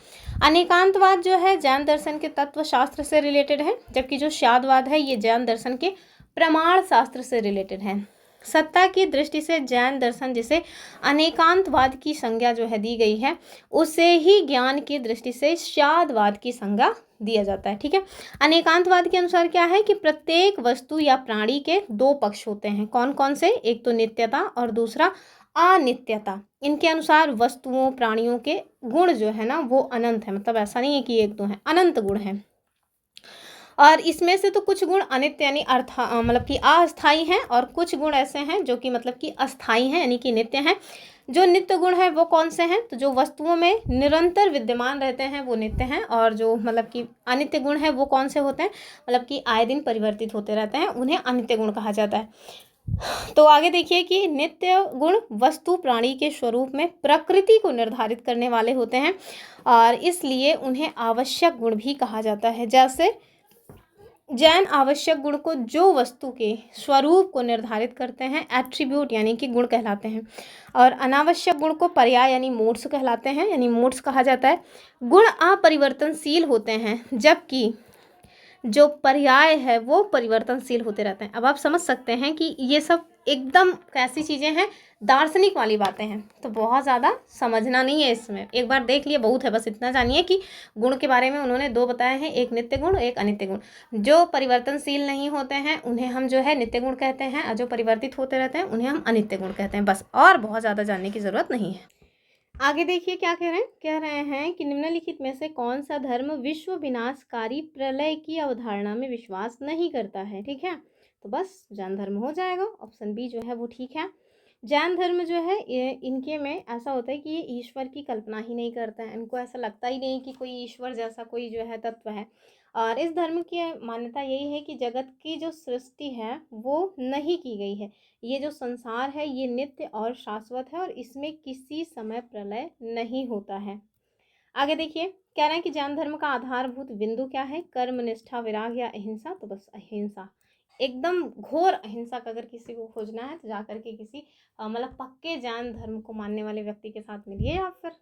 अनेकांतवाद जो है ज्ञान दर्शन के तत्व शास्त्र से रिलेटेड है, जबकि जो शादवाद है ये ज्ञान दर्शन के प्रमाण शास्त्र से रिलेटेड है। सत्ता की दृष्टि से ज्ञान दर्शन जिसे अनेकांतवाद की संज्ञा जो है दी गई है, उसे ही ज्ञान की दृष्टि से शादवाद की संज्ञा दिया जाता है। ठीक है, अनेकांतवाद के अनुसार क्या है कि प्रत्येक वस्तु या प्राणी के दो पक्ष होते हैं। कौन कौन से? एक तो नित्यता और दूसरा अनित्यता। इनके अनुसार वस्तुओं प्राणियों के गुण जो है ना वो अनंत है, मतलब ऐसा नहीं है कि एक दो है, अनंत गुण है। और इसमें से तो कुछ गुण अनित्य यानी मतलब कि अस्थाई हैं, और कुछ गुण ऐसे हैं जो कि मतलब कि अस्थाई हैं यानी कि नित्य हैं। जो नित्य गुण है वो कौन से हैं? तो जो वस्तुओं में निरंतर विद्यमान रहते हैं वो नित्य हैं, और जो मतलब कि अनित्य गुण है वो कौन से होते हैं? मतलब कि आए दिन परिवर्तित होते रहते हैं, उन्हें अनित्य गुण कहा जाता है। तो आगे देखिए कि नित्य गुण वस्तु प्राणी के स्वरूप में प्रकृति को निर्धारित करने वाले होते हैं, और इसलिए उन्हें आवश्यक गुण भी कहा जाता है। जैसे जैन आवश्यक गुण को जो वस्तु के स्वरूप को निर्धारित करते हैं एट्रीब्यूट यानी कि गुण कहलाते हैं, और अनावश्यक गुण को पर्याय यानी मोड्स कहलाते हैं, यानी मोड्स कहा जाता है। गुण अपरिवर्तनशील होते हैं, जबकि जो पर्याय है वो परिवर्तनशील होते रहते हैं। अब आप समझ सकते हैं कि ये सब एकदम कैसी चीज़ें हैं, दार्शनिक वाली बातें हैं, तो बहुत ज़्यादा समझना नहीं है इसमें। एक बार देख लिए बहुत है, बस इतना जानिए कि गुण के बारे में उन्होंने दो बताए हैं, एक नित्य गुण एक अनित्य गुण। जो परिवर्तनशील नहीं होते हैं उन्हें हम जो है नित्य गुण कहते हैं, और जो परिवर्तित होते रहते हैं उन्हें हम अनित्य गुण कहते हैं। बस, और बहुत ज़्यादा जानने की ज़रूरत नहीं है। आगे देखिए क्या कह रहे हैं कि निम्नलिखित में से कौन सा धर्म विश्व विनाशकारी प्रलय की अवधारणा में विश्वास नहीं करता है। ठीक है, तो बस जैन धर्म हो जाएगा, ऑप्शन बी जो है वो ठीक है। जैन धर्म जो है इनके में ऐसा होता है कि ये ईश्वर की कल्पना ही नहीं करता है, इनको ऐसा लगता ही नहीं कि कोई ईश्वर जैसा कोई जो है तत्व है। और इस धर्म की मान्यता यही है कि जगत की जो सृष्टि है वो नहीं की गई है, ये जो संसार है ये नित्य और शाश्वत है, और इसमें किसी समय प्रलय नहीं होता है। आगे देखिए कह रहे हैं कि जैन धर्म का आधारभूत बिंदु क्या है? कर्म निष्ठा विराग या अहिंसा। तो बस अहिंसा, एकदम घोर अहिंसा का अगर किसी को खोजना है तो जाकर के किसी मतलब पक्के जैन धर्म को मानने वाले व्यक्ति के साथ मिलिए आप फिर।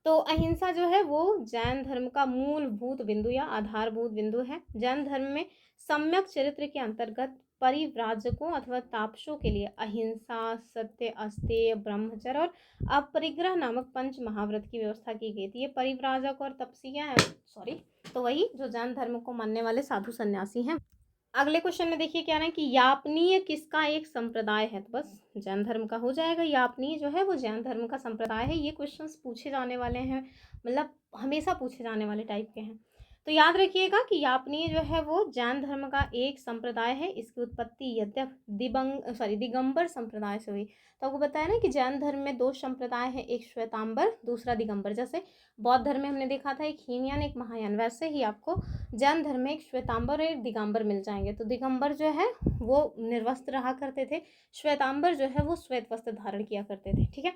तो अहिंसा जो है वो जैन धर्म का मूलभूत बिंदु या आधारभूत बिंदु है। जैन धर्म में सम्यक चरित्र के अंतर्गत परिव्राजकों अथवा तापसों के लिए अहिंसा, सत्य, अस्तेय, ब्रह्मचर्य और अपरिग्रह नामक पंच महाव्रत की व्यवस्था की गई थी। ये परिव्राजक और तपसी क्या है? तो वही जो जैन धर्म को मानने वाले साधु सन्यासी हैं। अगले क्वेश्चन में देखिए क्या है कि यापनीय किसका एक संप्रदाय है? तो बस जैन धर्म का हो जाएगा। यापनीय जो है वो जैन धर्म का संप्रदाय है। ये क्वेश्चंस पूछे जाने वाले हैं, मतलब हमेशा पूछे जाने वाले टाइप के हैं। तो याद रखिएगा कि यापनीय जो है वो जैन धर्म का एक संप्रदाय है। इसकी उत्पत्ति यद्यप दिगंबर संप्रदाय से हुई। तो आपको बताया ना कि जैन धर्म में दो संप्रदाय हैं, एक श्वेतांबर दूसरा दिगंबर। जैसे बौद्ध धर्म में हमने देखा था एक हीनयान एक महायान, वैसे ही आपको जैन धर्म में एक श्वेतांबर और एक दिगंबर मिल जाएंगे। तो दिगंबर जो है वो निर्वस्त्र रहा करते थे, श्वेतांबर जो है वो श्वेत वस्त्र धारण किया करते थे। ठीक है,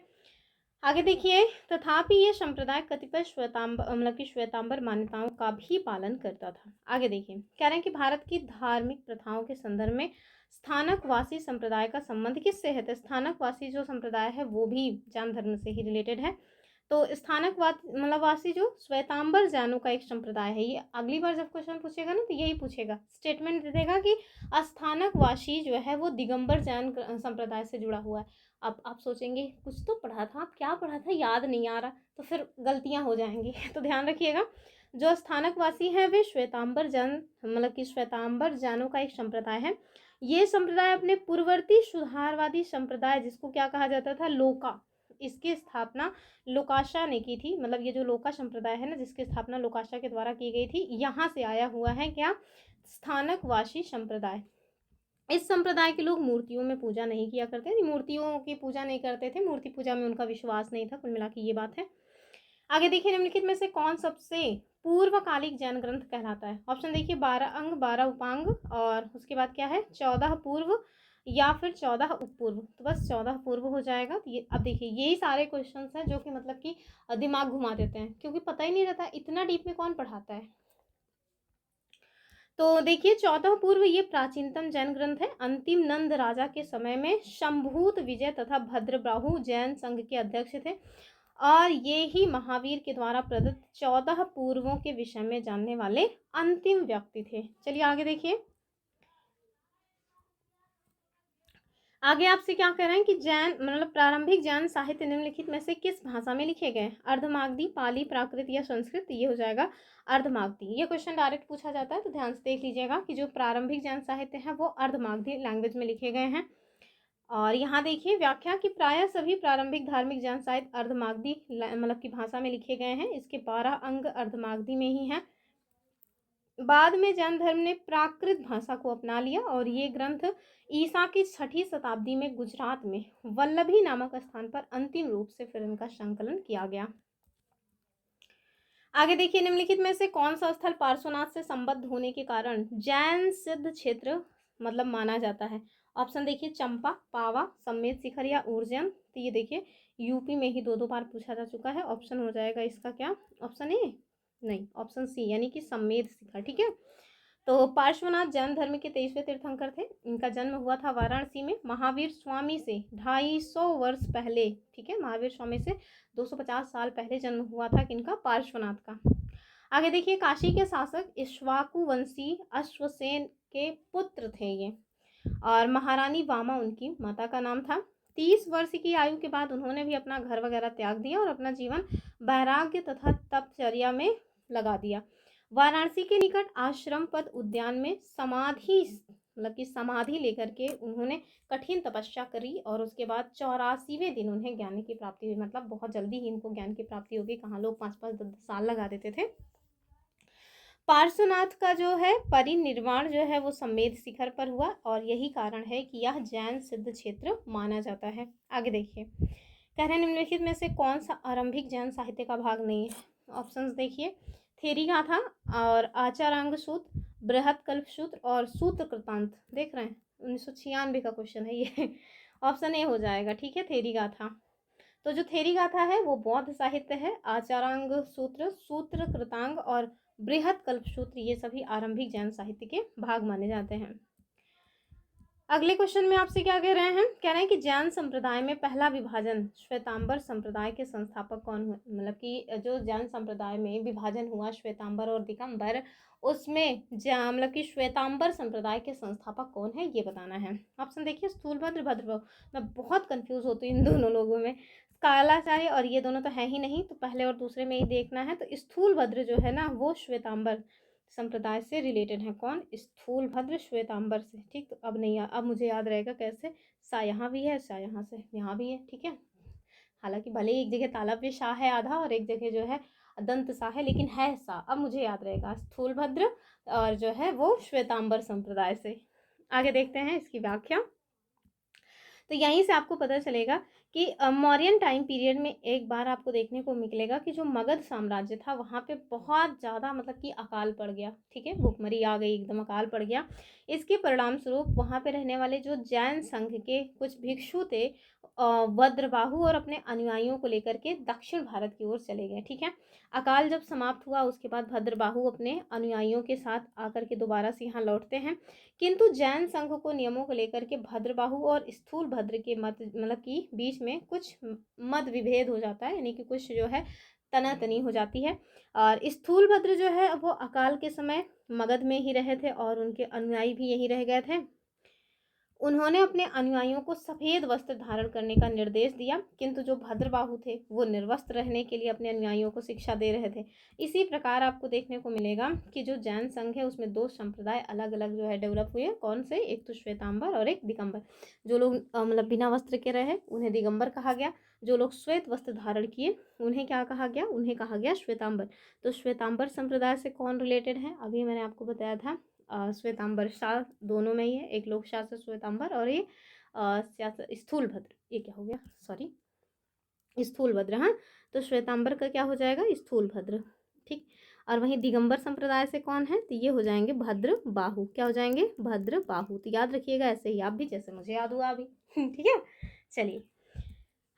आगे देखिए तथापि ये संप्रदाय कतिपय श्वेतांबर मान्यताओं का भी पालन करता था। आगे देखिए कह रहे हैं कि भारत की धार्मिक प्रथाओं के संदर्भ में स्थानकवासी संप्रदाय का संबंध किससे है? तो स्थानकवासी जो संप्रदाय है वो भी जैन धर्म से ही रिलेटेड है। तो वासी जो श्वेतांबर जैनों का एक संप्रदाय है। ये अगली बार जब क्वेश्चन पूछेगा ना तो यही पूछेगा, स्टेटमेंट दे देगा कि स्थानकवासी जो है वो दिगंबर जैन संप्रदाय से जुड़ा हुआ है। अब आप सोचेंगे कुछ तो पढ़ा था, आप क्या पढ़ा था याद नहीं आ रहा, तो फिर गलतियां हो जाएंगी। तो ध्यान रखिएगा जो स्थानकवासी हैं वे श्वेतांबर जैन श्वेतांबर जैनों का एक संप्रदाय है। ये संप्रदाय अपने पूर्ववर्ती सुधारवादी संप्रदाय जिसको क्या कहा जाता था, लोका, इसकी स्थापना लोकाशा ने की थी। मतलब ये जो लोका संप्रदाय है ना जिसकी स्थापना लोकाशा के द्वारा की गई थी, यहाँ से आया हुआ है क्या? स्थानकवासी संप्रदाय। इस संप्रदाय के लोग मूर्तियों में पूजा नहीं किया करते थे, मूर्तियों की पूजा नहीं करते थे, मूर्ति पूजा में उनका विश्वास नहीं था। कुल मिला के ये बात है। आगे देखिए, निम्नलिखित में से कौन सबसे पूर्वकालिक जैन ग्रंथ कहलाता है? ऑप्शन देखिए, 12 अंग, 12 उपांग, और उसके बाद क्या है, 14 पूर्व या फिर 14 उपपूर्व। तो बस 14 पूर्व हो जाएगा। तो ये अब देखिए, यही सारे क्वेश्चंस हैं जो कि मतलब कि दिमाग घुमा देते हैं, क्योंकि पता ही नहीं रहता, इतना डीप में कौन पढ़ाता है। तो देखिए, 14 पूर्व ये प्राचीनतम जैन ग्रंथ है। अंतिम नंद राजा के समय में शंभूत विजय तथा भद्रबाहु जैन संघ के अध्यक्ष थे, और ये ही महावीर के द्वारा प्रदत्त 14 पूर्वों के विषय में जानने वाले अंतिम व्यक्ति थे। चलिए आगे देखिए, आगे आपसे क्या कह रहे हैं कि जैन मतलब प्रारंभिक जैन साहित्य निम्नलिखित में से किस भाषा में लिखे गए? अर्धमागधी, पाली, प्राकृत या संस्कृत? ये हो जाएगा अर्धमागधी। ये क्वेश्चन डायरेक्ट पूछा जाता है, तो ध्यान से देख लीजिएगा कि जो प्रारंभिक जैन साहित्य है वो अर्धमागधी लैंग्वेज में लिखे गए हैं। और यहाँ देखिए व्याख्या कि प्रायः सभी प्रारंभिक धार्मिक जैन साहित्य अर्धमागधी मतलब की भाषा में लिखे गए हैं। इसके 12 अंग अर्धमागधी में ही हैं। बाद में जैन धर्म ने प्राकृत भाषा को अपना लिया, और ये ग्रंथ ईसा की 6ठी शताब्दी में गुजरात में वल्लभी नामक स्थान पर अंतिम रूप से फिर इनका संकलन किया गया। आगे देखिए, निम्नलिखित में से कौन सा स्थल पार्श्वनाथ से संबद्ध होने के कारण जैन सिद्ध क्षेत्र मतलब माना जाता है? ऑप्शन देखिए, चंपा, पावा, सम्मेद शिखर या उज्जैन। तो ये देखिए, यूपी में ही 2 बार पूछा जा चुका है। ऑप्शन हो जाएगा इसका क्या, ऑप्शन ए नहीं, ऑप्शन सी यानी कि सम्मेद शिखर। ठीक है, तो पार्श्वनाथ जैन धर्म के 23वें तीर्थंकर थे। इनका जन्म हुआ था वाराणसी में महावीर स्वामी से 250 वर्ष पहले। ठीक है, महावीर स्वामी से 250 साल पहले जन्म हुआ था किनका, पार्श्वनाथ का। आगे देखिए, काशी के शासक इक्ष्वाकु वंशी अश्वसेन के पुत्र थे ये, और महारानी वामा उनकी माता का नाम था। 30 वर्ष की आयु के बाद उन्होंने भी अपना घर वगैरह त्याग दिया और अपना जीवन वैराग्य तथा तपचर्या में लगा दिया। वाराणसी के निकट आश्रम पद उद्यान में समाधि मतलब कि समाधि लेकर के उन्होंने कठिन तपस्या करी, और उसके बाद 84वें दिन उन्हें ज्ञान की प्राप्ति हुई। मतलब बहुत जल्दी ही इनको ज्ञान की प्राप्ति होगी। कहाँ लोग 5-5 10 साल लगा देते थे। पार्श्वनाथ का जो है परिनिर्वाण जो है वो सम्मेद शिखर पर हुआ, और यही कारण है कि यह जैन सिद्ध क्षेत्र माना जाता है। आगे देखिए, कह रहे हैं निम्नलिखित में से कौन सा आरंभिक जैन साहित्य का भाग नहीं है? ऑप्शंस देखिए, थेरी गाथा और आचारांग सूत्र, बृहत कल्प सूत्र और सूत्र कृतांत। देख रहे हैं, 1996 का क्वेश्चन है ये। ऑप्शन ए हो जाएगा। ठीक है, थेरी गाथा। तो जो थेरी गाथा है वो बौद्ध साहित्य है। आचारांग सूत्र, सूत्र कृतांग और बृहत कल्प सूत्र ये सभी आरंभिक जैन साहित्य के भाग माने जाते हैं। अगले क्वेश्चन में आपसे क्या कह रहे हैं, कह रहे हैं कि जैन संप्रदाय में पहला विभाजन श्वेतांबर संप्रदाय के संस्थापक कौन हुए? मतलब कि जो जैन संप्रदाय में विभाजन हुआ श्वेतांबर और दिगंबर, उसमें मतलब कि श्वेतांबर संप्रदाय के संस्थापक कौन है ये बताना है। ऑप्शन देखिए, स्थूलभद्र, भद्रभाहु। मैं बहुत कंफ्यूज होती हूँ इन दोनों लोगों में, कालाचार्य और ये दोनों तो है ही नहीं, तो पहले और दूसरे में ही देखना है। तो स्थूलभद्र जो है ना वो श्वेतांबर संप्रदाय से रिलेटेड है। कौन? स्थूलभद्र श्वेतांबर से। ठीक, तो अब नहीं, अब मुझे याद रहेगा कैसे। सा यहाँ भी है, सा यहाँ से यहाँ भी है। ठीक है, हालांकि भले ही एक जगह तालब में शाह है आधा और एक जगह जो है दंत सा है, लेकिन है सा। अब मुझे याद रहेगा, स्थूलभद्र और जो है वो श्वेतांबर संप्रदाय से। आगे देखते हैं इसकी व्याख्या। तो यहीं से आपको पता चलेगा कि मौर्यन टाइम पीरियड में एक बार आपको देखने को मिलेगा कि जो मगध साम्राज्य था वहाँ पे बहुत ज़्यादा मतलब कि अकाल पड़ गया। ठीक है, भूखमरी आ गई, एकदम अकाल पड़ गया। इसके परिणाम स्वरूप वहाँ पे रहने वाले जो जैन संघ के कुछ भिक्षु थे भद्रबाहु और अपने अनुयायियों को लेकर के दक्षिण भारत की ओर चले गए। ठीक है, अकाल जब समाप्त हुआ उसके बाद भद्रबाहु अपने अनुयायियों के साथ आकर के दोबारा से यहाँ लौटते हैं, किंतु जैन संघ को नियमों को लेकर के भद्रबाहु और स्थूलभद्र के मत मतलब कि बीच में कुछ मत विभेद हो जाता है, यानी कि कुछ जो है तनातनी हो जाती है। और स्थूलभद्र जो है वो अकाल के समय मगध में ही रहे थे और उनके अनुयायी भी यहीं रह गए थे। उन्होंने अपने अनुयायियों को सफ़ेद वस्त्र धारण करने का निर्देश दिया, किंतु जो भद्रबाहु थे वो निर्वस्त्र रहने के लिए अपने अनुयायियों को शिक्षा दे रहे थे। इसी प्रकार आपको देखने को मिलेगा कि जो जैन संघ है उसमें 2 संप्रदाय अलग अलग जो है डेवलप हुए। कौन से? एक तो श्वेतांबर और एक दिगंबर। जो लोग मतलब बिना वस्त्र के रहे उन्हें दिगंबर कहा गया, जो लोग श्वेत वस्त्र धारण किए उन्हें क्या कहा गया? उन्हें कहा गया श्वेतांबर। तो श्वेतांबर संप्रदाय से कौन रिलेटेड है? अभी मैंने आपको बताया था श्वेतांबर शाह दोनों में ही है, एक लोक शासक श्वेतांबर और ये स्थूलभद्र, ये क्या हो गया, सॉरी, स्थूलभद्र। हाँ, तो श्वेतांबर का क्या हो जाएगा, स्थूलभद्र। ठीक, और वहीं दिगंबर संप्रदाय से कौन है, तो ये हो जाएंगे भद्र बाहु। क्या हो जाएंगे, भद्र बाहु। तो याद रखिएगा ऐसे ही आप भी, जैसे मुझे याद हुआ अभी। ठीक है, चलिए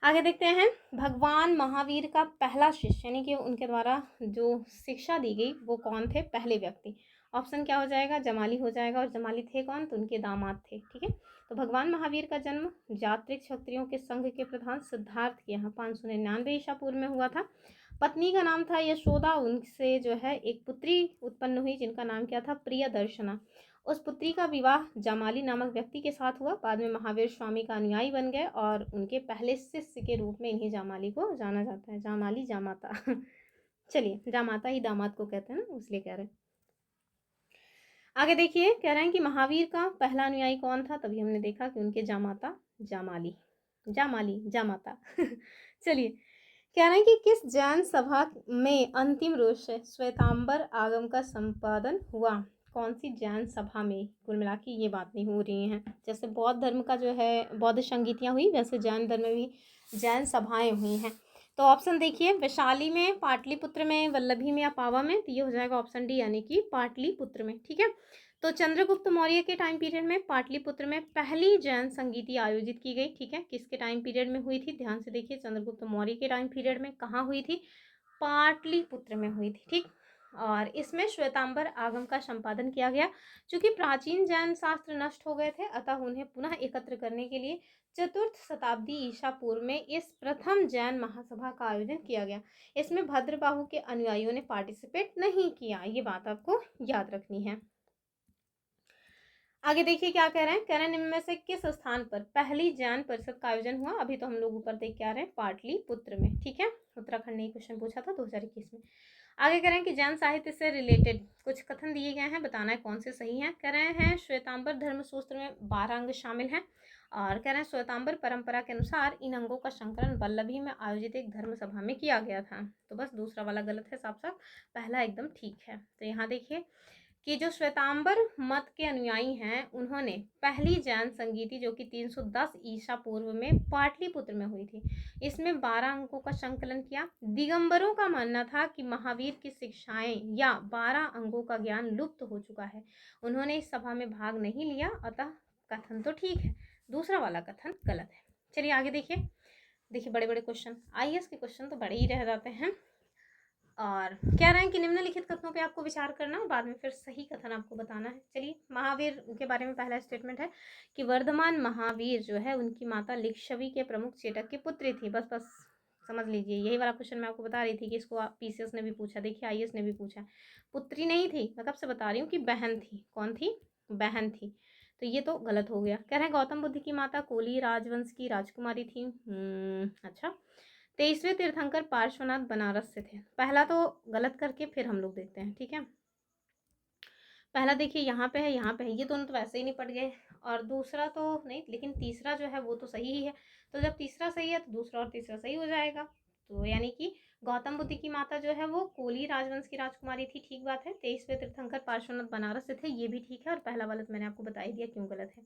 आगे देखते हैं। भगवान महावीर का पहला शिष्य यानी कि उनके द्वारा जो शिक्षा दी गई वो कौन थे, पहले व्यक्ति। ऑप्शन क्या हो जाएगा, जमाली हो जाएगा। और जमाली थे कौन, तो उनके दामाद थे। ठीक है, तो भगवान महावीर का जन्म जात्रिक क्षत्रियों के संघ के प्रधान सिद्धार्थ के यहाँ 599 ईसा पूर्व में हुआ था। पत्नी का नाम था यशोदा। उनसे जो है एक पुत्री उत्पन्न हुई जिनका नाम क्या था, प्रियदर्शना। उस पुत्री का विवाह जामाली नामक व्यक्ति के साथ हुआ। बाद में महावीर स्वामी का अनुयायी बन गए और उनके पहले शिष्य के रूप में इन्हीं जामाली को जाना जाता है। जामाली, जामाता। चलिए, जामाता ही दामाद को कहते हैं ना, इसलिए कह रहे हैं। आगे देखिए, कह रहे हैं कि महावीर का पहला अनुयायी कौन था, तभी हमने देखा कि उनके जामाता जामाली, जामाली, जामाता। चलिए, कह रहे हैं कि किस जैन सभा में अंतिम रूप से श्वेतांबर आगम का संपादन हुआ। कौन सी जैन सभा में, कुल मिला के ये बात नहीं हो रही हैं। जैसे बौद्ध धर्म का जो है बौद्ध संगीतियाँ हुई, वैसे जैन धर्म में भी जैन सभाएं हुई हैं। तो ऑप्शन देखिए, वैशाली में, पाटलिपुत्र में, वल्लभी में या पावा में। तो ये हो जाएगा ऑप्शन डी यानी कि पाटलिपुत्र में। ठीक है, तो चंद्रगुप्त मौर्य के टाइम पीरियड में पाटलिपुत्र में पहली जैन संगीति आयोजित की गई। ठीक है, किसके टाइम पीरियड में हुई थी, ध्यान से देखिए, चंद्रगुप्त मौर्य के टाइम पीरियड में। कहाँ हुई थी, पाटलिपुत्र में हुई थी। ठीक, और इसमें श्वेतांबर आगम का संपादन किया गया। चूंकि प्राचीन जैन शास्त्र नष्ट हो गए थे, अतः उन्हें पुनः एकत्र करने के लिए 4th शताब्दी ईसा पूर्व में इस प्रथम जैन महासभा का आयोजन किया गया। इसमें भद्रबाहु के अनुयायियों ने पार्टिसिपेट नहीं किया, ये बात आपको याद रखनी है। आगे देखिए क्या कह रहे हैं, कह रहे हैं निम्न में से किस स्थान पर पहली जैन परिषद का आयोजन हुआ। अभी तो हम लोग ऊपर देख के आ रहे हैं, पाटलिपुत्र में। ठीक है, उत्तराखंड ने क्वेश्चन पूछा था 2021 में। आगे कह रहे हैं कि जैन साहित्य से रिलेटेड कुछ कथन दिए गए हैं, बताना है कौन से सही हैं। कह रहे हैं श्वेतांबर धर्मसूत्र में 12 अंग शामिल हैं। और कह रहे हैं श्वेतांबर परंपरा के अनुसार इन अंगों का संकलन वल्लभी में आयोजित एक धर्म सभा में किया गया था। तो बस दूसरा वाला गलत है, साफ साफ, पहला एकदम ठीक है। तो यहाँ देखिए कि जो श्वेतांबर मत के अनुयायी हैं उन्होंने पहली जैन संगीति जो कि 310 ईसा पूर्व में पाटलिपुत्र में हुई थी, इसमें 12 अंकों का संकलन किया। दिगंबरों का मानना था कि महावीर की शिक्षाएं या 12 अंगों का ज्ञान लुप्त हो चुका है, उन्होंने इस सभा में भाग नहीं लिया, अतः कथन तो ठीक है, दूसरा वाला कथन गलत है। चलिए आगे देखिए, बड़े बड़े क्वेश्चन, आईएएस के क्वेश्चन तो बड़े ही रह जाते हैं। और कह रहे हैं कि निम्नलिखित कथनों पे आपको विचार करना और बाद में फिर सही कथन आपको बताना है। चलिए, महावीर के बारे में पहला स्टेटमेंट है कि वर्धमान महावीर जो है उनकी माता लिच्छवी के प्रमुख चेटक की पुत्री थी। बस बस समझ लीजिए, यही वाला क्वेश्चन मैं आपको बता रही थी कि इसको पीसीएस ने भी पूछा, देखिए आईएएस ने भी पूछा। पुत्री नहीं थी, मैं कब से बता रही हूँ कि बहन थी। कौन थी, बहन थी। तो ये तो गलत हो गया। कह रहे हैं गौतम बुद्ध की माता कोली राजवंश की राजकुमारी थी। अच्छा, 23वें तीर्थंकर पार्श्वनाथ बनारस से थे। पहला तो गलत करके फिर हम लोग देखते हैं। ठीक है, पहला देखिए यहाँ पे है, यहाँ पे है, ये दोनों तो वैसे ही नहीं पड़ गए। और दूसरा तो नहीं, लेकिन तीसरा जो है वो तो सही ही है। तो जब तीसरा सही है तो दूसरा और तीसरा सही हो जाएगा। तो यानी कि गौतम बुद्ध की माता जो है वो कोली राजवंश की राजकुमारी थी, ठीक बात है। 23वें तीर्थंकर पार्श्वनाथ बनारस से थे, ये भी ठीक है। और पहला वाला तो मैंने आपको बता ही दिया क्यों गलत है।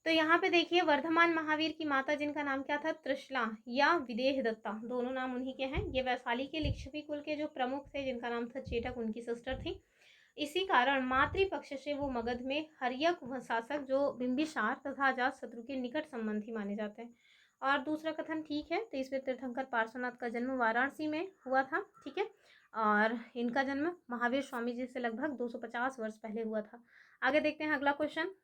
तो यहाँ पे देखिए, वर्धमान महावीर की माता जिनका नाम क्या था, त्रिशला या विदेह दत्ता, दोनों नाम उन्हीं के हैं। ये वैशाली के लिच्छवी कुल के जो प्रमुख थे जिनका नाम था चेटक, उनकी सिस्टर थी। इसी कारण मातृपक्ष से वो मगध में हर्यक शासक जो बिंबिसार तथा अजातशत्रु के निकट संबंधी माने जाते हैं। और दूसरा कथन ठीक है, 23वें तीर्थंकर पार्श्वनाथ का जन्म वाराणसी में हुआ था। ठीक है, और इनका जन्म महावीर स्वामी जी से लगभग 250 वर्ष पहले हुआ था। आगे देखते हैं अगला क्वेश्चन।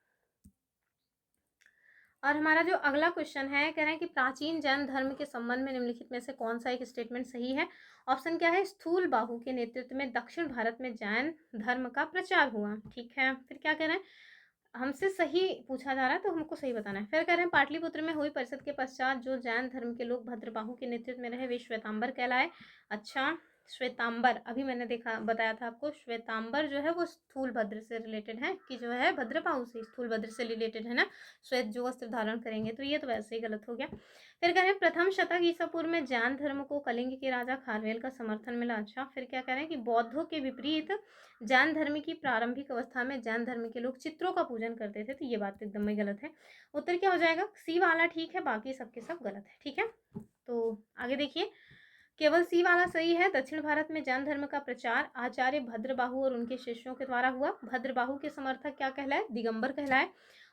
और हमारा जो अगला क्वेश्चन है, कह रहे हैं कि प्राचीन जैन धर्म के संबंध में निम्नलिखित में से कौन सा एक स्टेटमेंट सही है। ऑप्शन क्या है, स्थूल बाहु के नेतृत्व में दक्षिण भारत में जैन धर्म का प्रचार हुआ। ठीक है, फिर क्या कह रहे हैं, हमसे सही पूछा जा रहा है तो हमको सही बताना है। फिर कह रहे हैं पाटलिपुत्र में हुई परिषद के पश्चात जो जैन धर्म के लोग भद्रबाहु के नेतृत्व में रहे वे श्वेतांबर कहलाए। अच्छा, श्वेतांबर, अभी मैंने बताया था आपको, श्वेतांबर जो है वो स्थूलभद्र से रिलेटेड है, कि जो है भद्रबाहु से स्थूलभद्र से रिलेटेड है ना, श्वेत जो वस्त्र धारण करेंगे, तो ये तो वैसे ही गलत हो गया। फिर कह रहे हैं प्रथम शतक ईसा पूर्व में जैन धर्म को कलिंग के राजा खारवेल का समर्थन मिला। अच्छा, फिर क्या कह रहे हैं कि बौद्धों के विपरीत जैन धर्म की प्रारंभिक अवस्था में जैन धर्म के लोग चित्रों का पूजन करते थे, तो ये बात एकदम ही गलत है। उत्तर क्या हो जाएगा, सी वाला ठीक है, बाकी सबके सब गलत है। ठीक है, तो आगे देखिए, केवल सी वाला सही है। दक्षिण भारत में जैन धर्म का प्रचार आचार्य भद्रबाहु और उनके शिष्यों के द्वारा हुआ। भद्रबाहु के समर्थक क्या कहलाए, दिगंबर कहलाए।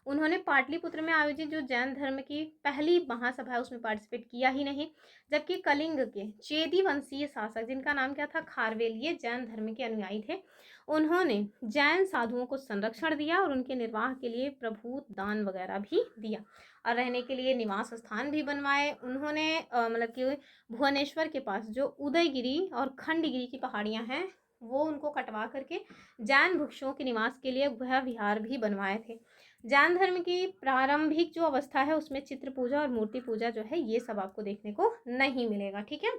उन्होंने पाटलिपुत्र में आयोजित जो जैन धर्म की पहली महासभा है उसमें पार्टिसिपेट किया ही नहीं। जबकि कलिंग के चेदी वंशीय शासक जिनका नाम क्या था, खारवेल, ये जैन धर्म के अनुयायी थे। उन्होंने जैन साधुओं को संरक्षण दिया और उनके निर्वाह के लिए प्रभुत दान वगैरह भी दिया और रहने के लिए निवास स्थान भी बनवाए। उन्होंने मतलब कि भुवनेश्वर के पास जो उदयगिरी और खंडगिरी की पहाड़ियां हैं वो उनको कटवा करके जैन भिक्षुओं के निवास के लिए वह विहार भी बनवाए थे। जैन धर्म की प्रारंभिक जो अवस्था है उसमें चित्र पूजा और मूर्ति पूजा जो है ये सब आपको देखने को नहीं मिलेगा। ठीक है,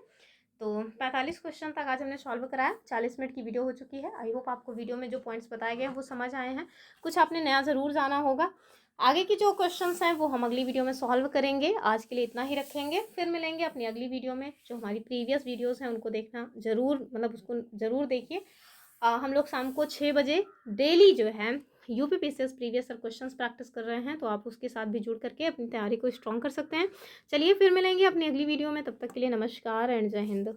तो 45 क्वेश्चन तक आज हमने सॉल्व कराया। 40 मिनट की वीडियो हो चुकी है। आई होप आपको वीडियो में जो पॉइंट्स बताए गए हैं वो समझ आए हैं, कुछ आपने नया ज़रूर जाना होगा। आगे की जो क्वेश्चंस हैं वो हम अगली वीडियो में सॉल्व करेंगे। आज के लिए इतना ही रखेंगे, फिर मिलेंगे अपनी अगली वीडियो में। जो हमारी प्रीवियस वीडियोस हैं उनको देखना ज़रूर, मतलब उसको ज़रूर देखिए। हम लोग शाम को 6 बजे डेली जो है UPPCS previous year questions practice कर रहे हैं, तो आप उसके साथ भी जुड़ करके अपनी तैयारी को स्ट्रॉन्ग कर सकते हैं। चलिए फिर मिलेंगे अपनी अगली वीडियो में, तब तक के लिए नमस्कार एंड जय हिंद।